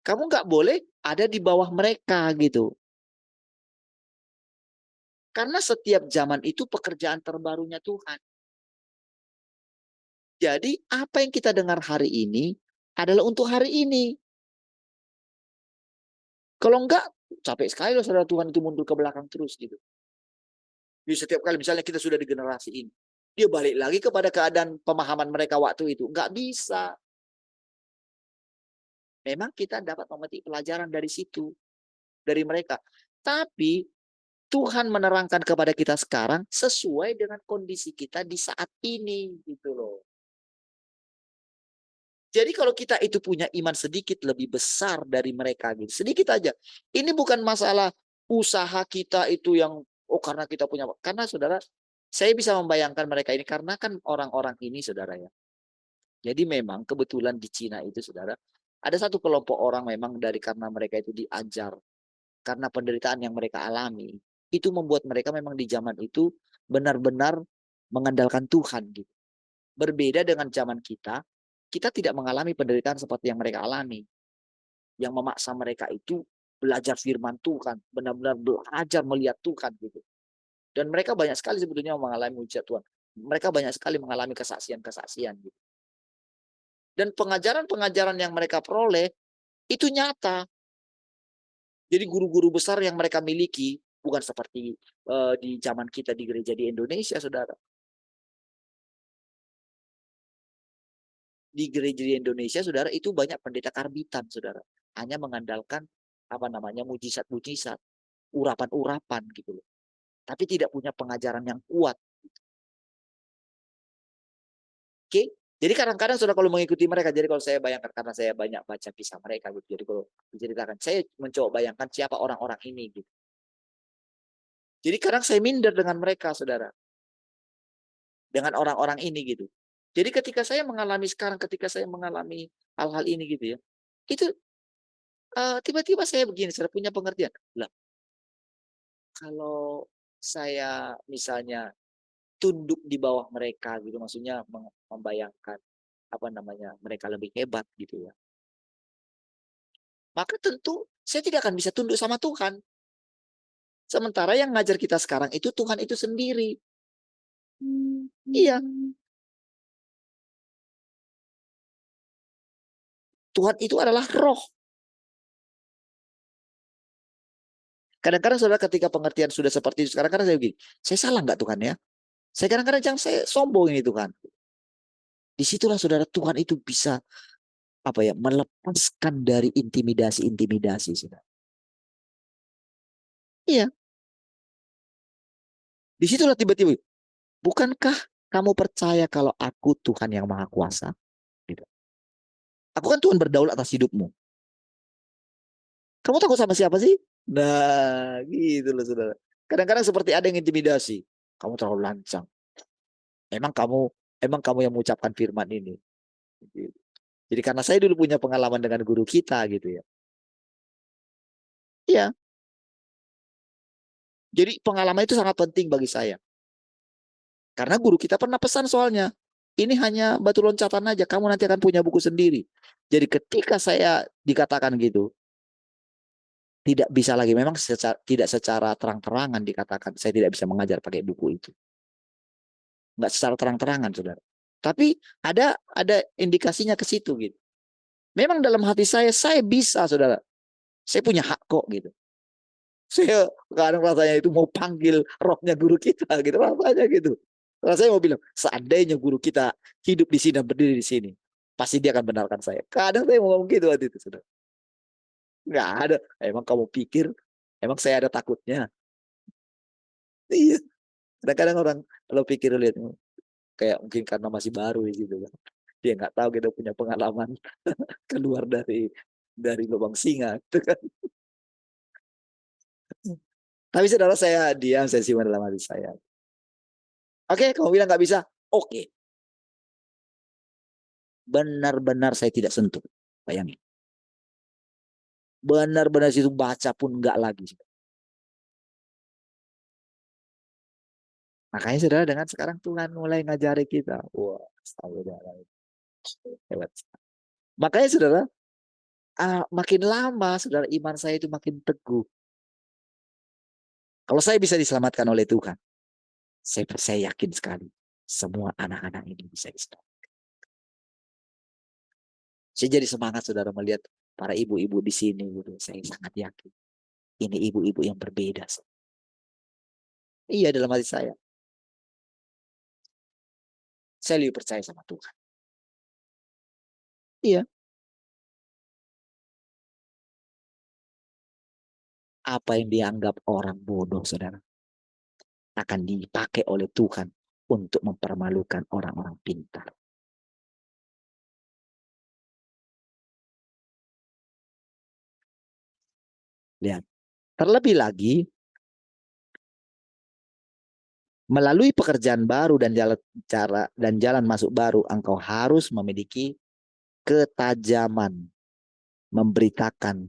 [SPEAKER 2] Kamu nggak boleh ada di bawah mereka gitu. Karena setiap zaman itu pekerjaan terbarunya Tuhan. Jadi apa yang kita dengar hari ini adalah untuk hari ini. Kalau enggak, capek sekali loh saudara Tuhan itu mundur ke belakang terus gitu. Jadi setiap kali misalnya kita sudah di generasi ini. Dia balik lagi kepada keadaan pemahaman mereka waktu itu. Enggak bisa. Memang kita dapat memetik pelajaran dari situ. Dari mereka. Tapi Tuhan menerangkan kepada kita sekarang sesuai dengan kondisi kita di saat ini. Gitu loh. Jadi kalau kita itu punya iman sedikit lebih besar dari mereka gitu. Sedikit aja. Ini bukan masalah usaha kita itu yang karena kita punya, karena saudara, saya bisa membayangkan mereka ini karena kan orang-orang ini saudara ya. Jadi memang kebetulan di Cina itu saudara, ada satu kelompok orang memang dari karena mereka itu diajar, karena penderitaan yang mereka alami, itu membuat mereka memang di zaman itu benar-benar mengandalkan Tuhan gitu. Berbeda dengan zaman kita tidak mengalami penderitaan seperti yang mereka alami. Yang memaksa mereka itu belajar firman Tuhan, benar-benar belajar melihat Tuhan gitu. Dan mereka banyak sekali sebetulnya mengalami mujizat Tuhan. Mereka banyak sekali mengalami kesaksian-kesaksian gitu. Dan pengajaran-pengajaran yang mereka peroleh itu nyata. Jadi guru-guru besar yang mereka miliki bukan seperti di zaman kita di gereja di Indonesia, saudara. Di gereja di Indonesia, saudara, itu banyak pendeta karbitan, saudara. Hanya mengandalkan mujizat-mujizat, urapan-urapan gitu loh. Tapi tidak punya pengajaran yang kuat. Oke? Jadi kadang-kadang saudara kalau mengikuti mereka, jadi kalau saya bayangkan karena saya banyak baca kisah mereka gitu. Jadi kalau diceritakan, saya mencoba bayangkan siapa orang-orang ini gitu. Jadi kadang saya minder dengan mereka, saudara. Dengan orang-orang ini gitu. Jadi ketika saya mengalami hal-hal ini gitu ya. Itu tiba-tiba saya begini, saya punya pengertian. Lah, kalau saya misalnya tunduk di bawah mereka gitu, maksudnya membayangkan mereka lebih hebat gitu ya. Maka tentu saya tidak akan bisa tunduk sama Tuhan. Sementara yang ngajar kita sekarang itu Tuhan itu sendiri. Iya. Tuhan itu adalah roh. Kadang-kadang saudara ketika pengertian sudah seperti itu, kadang-kadang saya begini, saya salah nggak Tuhan ya? Saya kadang-kadang saya sombong ini Tuhan. Disitulah saudara Tuhan itu bisa melepaskan dari intimidasi-intimidasi, saudara. Iya. Disitulah tiba-tiba, bukankah kamu percaya kalau aku Tuhan yang Maha Kuasa? Gitu. Aku kan Tuhan berdaulat atas hidupmu. Kamu takut sama siapa sih? Nah, gitu loh saudara. Kadang-kadang seperti ada yang intimidasi. Kamu terlalu lancang. Emang kamu yang mengucapkan firman ini. Gitu. Jadi karena saya dulu punya pengalaman dengan guru kita gitu ya. Iya. Jadi pengalaman itu sangat penting bagi saya. Karena guru kita pernah pesan soalnya. Ini hanya batu loncatan aja. Kamu nanti akan punya buku sendiri. Jadi ketika saya dikatakan gitu, tidak bisa lagi. Memang tidak secara terang-terangan dikatakan. Saya tidak bisa mengajar pakai buku itu. Nggak secara terang-terangan, saudara. Tapi ada indikasinya ke situ gitu. Memang dalam hati saya bisa, saudara. Saya punya hak kok gitu. Saya kadang rasanya itu mau panggil rohnya guru kita gitu, rasanya gitu. Rasanya mau bilang, seandainya guru kita hidup di sini dan berdiri di sini, pasti dia akan benarkan saya. Kadang saya mau ngomong gitu waktu itu, saudara. Nggak ada. Emang kamu pikir, emang saya ada takutnya? Iya. Kadang-kadang orang kalau pikir lihat kayak mungkin karena masih baru gitu kan. Dia nggak tahu kita punya pengalaman keluar dari lubang singa gitu kan. Tapi saudara, saya diam, saya simpan dalam hati saya. Oke, kamu bilang nggak bisa. Oke. Benar-benar saya tidak sentuh. Bayangin. Benar-benar situ baca pun nggak lagi. Makanya saudara, dengan sekarang Tuhan mulai ngajari kita. Wah, saudara. Hebat. Makanya saudara, makin lama saudara iman saya itu makin teguh. Kalau saya bisa diselamatkan oleh Tuhan, saya yakin sekali semua anak-anak ini bisa diselamatkan. Saya jadi semangat saudara melihat para ibu-ibu di sini. Saya sangat yakin ini ibu-ibu yang berbeda. Iya, dalam hati saya. Saya lebih percaya sama Tuhan. Iya. Apa yang dianggap orang bodoh, saudara, akan dipakai oleh Tuhan untuk mempermalukan orang-orang pintar. Lihat. Terlebih lagi, melalui pekerjaan baru dan jalan masuk baru, engkau harus memiliki ketajaman memberitakan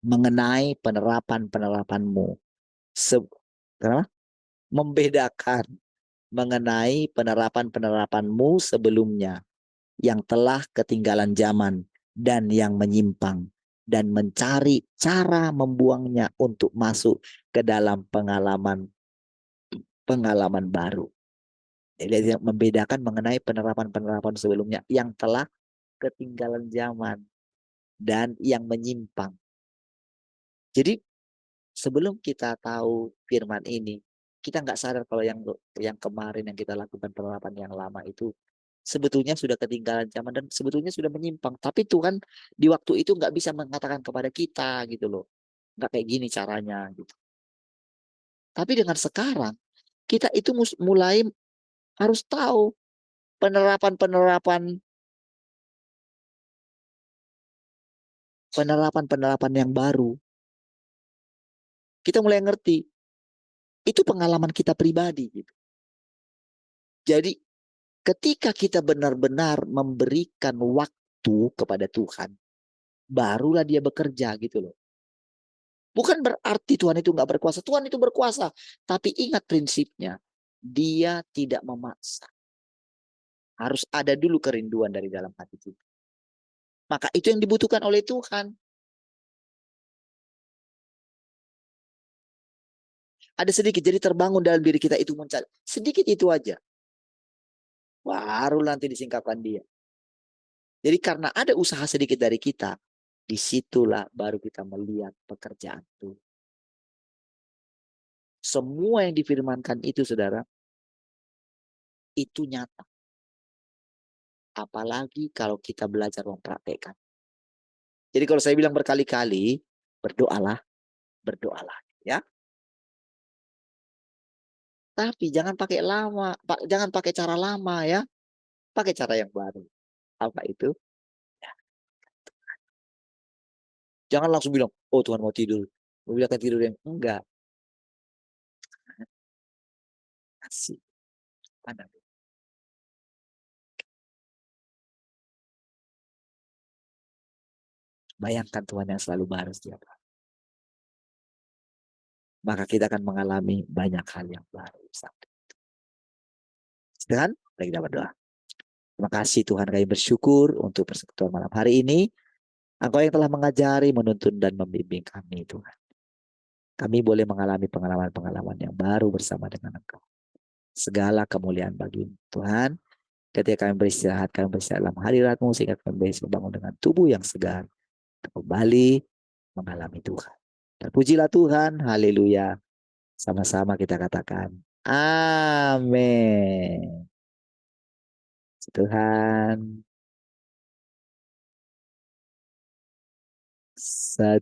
[SPEAKER 2] mengenai penerapan-penerapanmu. Kenapa? Membedakan mengenai penerapan-penerapanmu sebelumnya yang telah ketinggalan zaman dan yang menyimpang, dan mencari cara membuangnya untuk masuk ke dalam pengalaman baru. Jadi membedakan mengenai penerapan-penerapan sebelumnya yang telah ketinggalan zaman dan yang menyimpang. Jadi sebelum kita tahu firman ini, kita nggak sadar kalau yang kemarin yang kita lakukan penerapan yang lama itu sebetulnya sudah ketinggalan zaman dan sebetulnya sudah menyimpang. Tapi Tuhan di waktu itu nggak bisa mengatakan kepada kita gitu loh, nggak kayak gini caranya gitu. Tapi dengan sekarang kita itu mulai harus tahu penerapan yang baru. Kita mulai ngerti itu pengalaman kita pribadi gitu. Jadi ketika kita benar-benar memberikan waktu kepada Tuhan, barulah dia bekerja gitu loh. Bukan berarti Tuhan itu nggak berkuasa. Tuhan itu berkuasa. Tapi ingat prinsipnya. Dia tidak memaksa. Harus ada dulu kerinduan dari dalam hati kita. Maka itu yang dibutuhkan oleh Tuhan. Ada sedikit. Jadi terbangun dalam diri kita itu mencari. Sedikit itu aja. Baru nanti disingkapkan dia. Jadi karena ada usaha sedikit dari kita. Disitulah baru kita melihat pekerjaan Tuhan. Semua yang difirmankan itu, saudara, itu nyata. Apalagi kalau kita belajar mempraktekkan. Jadi kalau saya bilang berkali-kali, berdoalah, ya. Tapi jangan pakai jangan pakai cara lama ya. Pakai cara yang baru. Apa itu? Ya. Jangan langsung bilang, oh Tuhan mau tidur. Mau bilang tidur yang enggak. Kasih. Pandang. Bayangkan Tuhan yang selalu baru setiap hari. Maka kita akan mengalami banyak hal yang baru. Dengan mari kita berdoa. Terima kasih Tuhan, kami bersyukur untuk persekutuan malam hari ini. Engkau yang telah mengajari, menuntun, dan membimbing kami Tuhan. Kami boleh mengalami pengalaman-pengalaman yang baru bersama dengan Engkau. Segala kemuliaan bagi Tuhan. Ketika kami beristirahat dalam hadirat-Mu, sehingga kami bisa bangun dengan tubuh yang segar. Kembali mengalami Tuhan. Terpujilah Tuhan, haleluya. Sama-sama kita katakan, amin. Tuhan.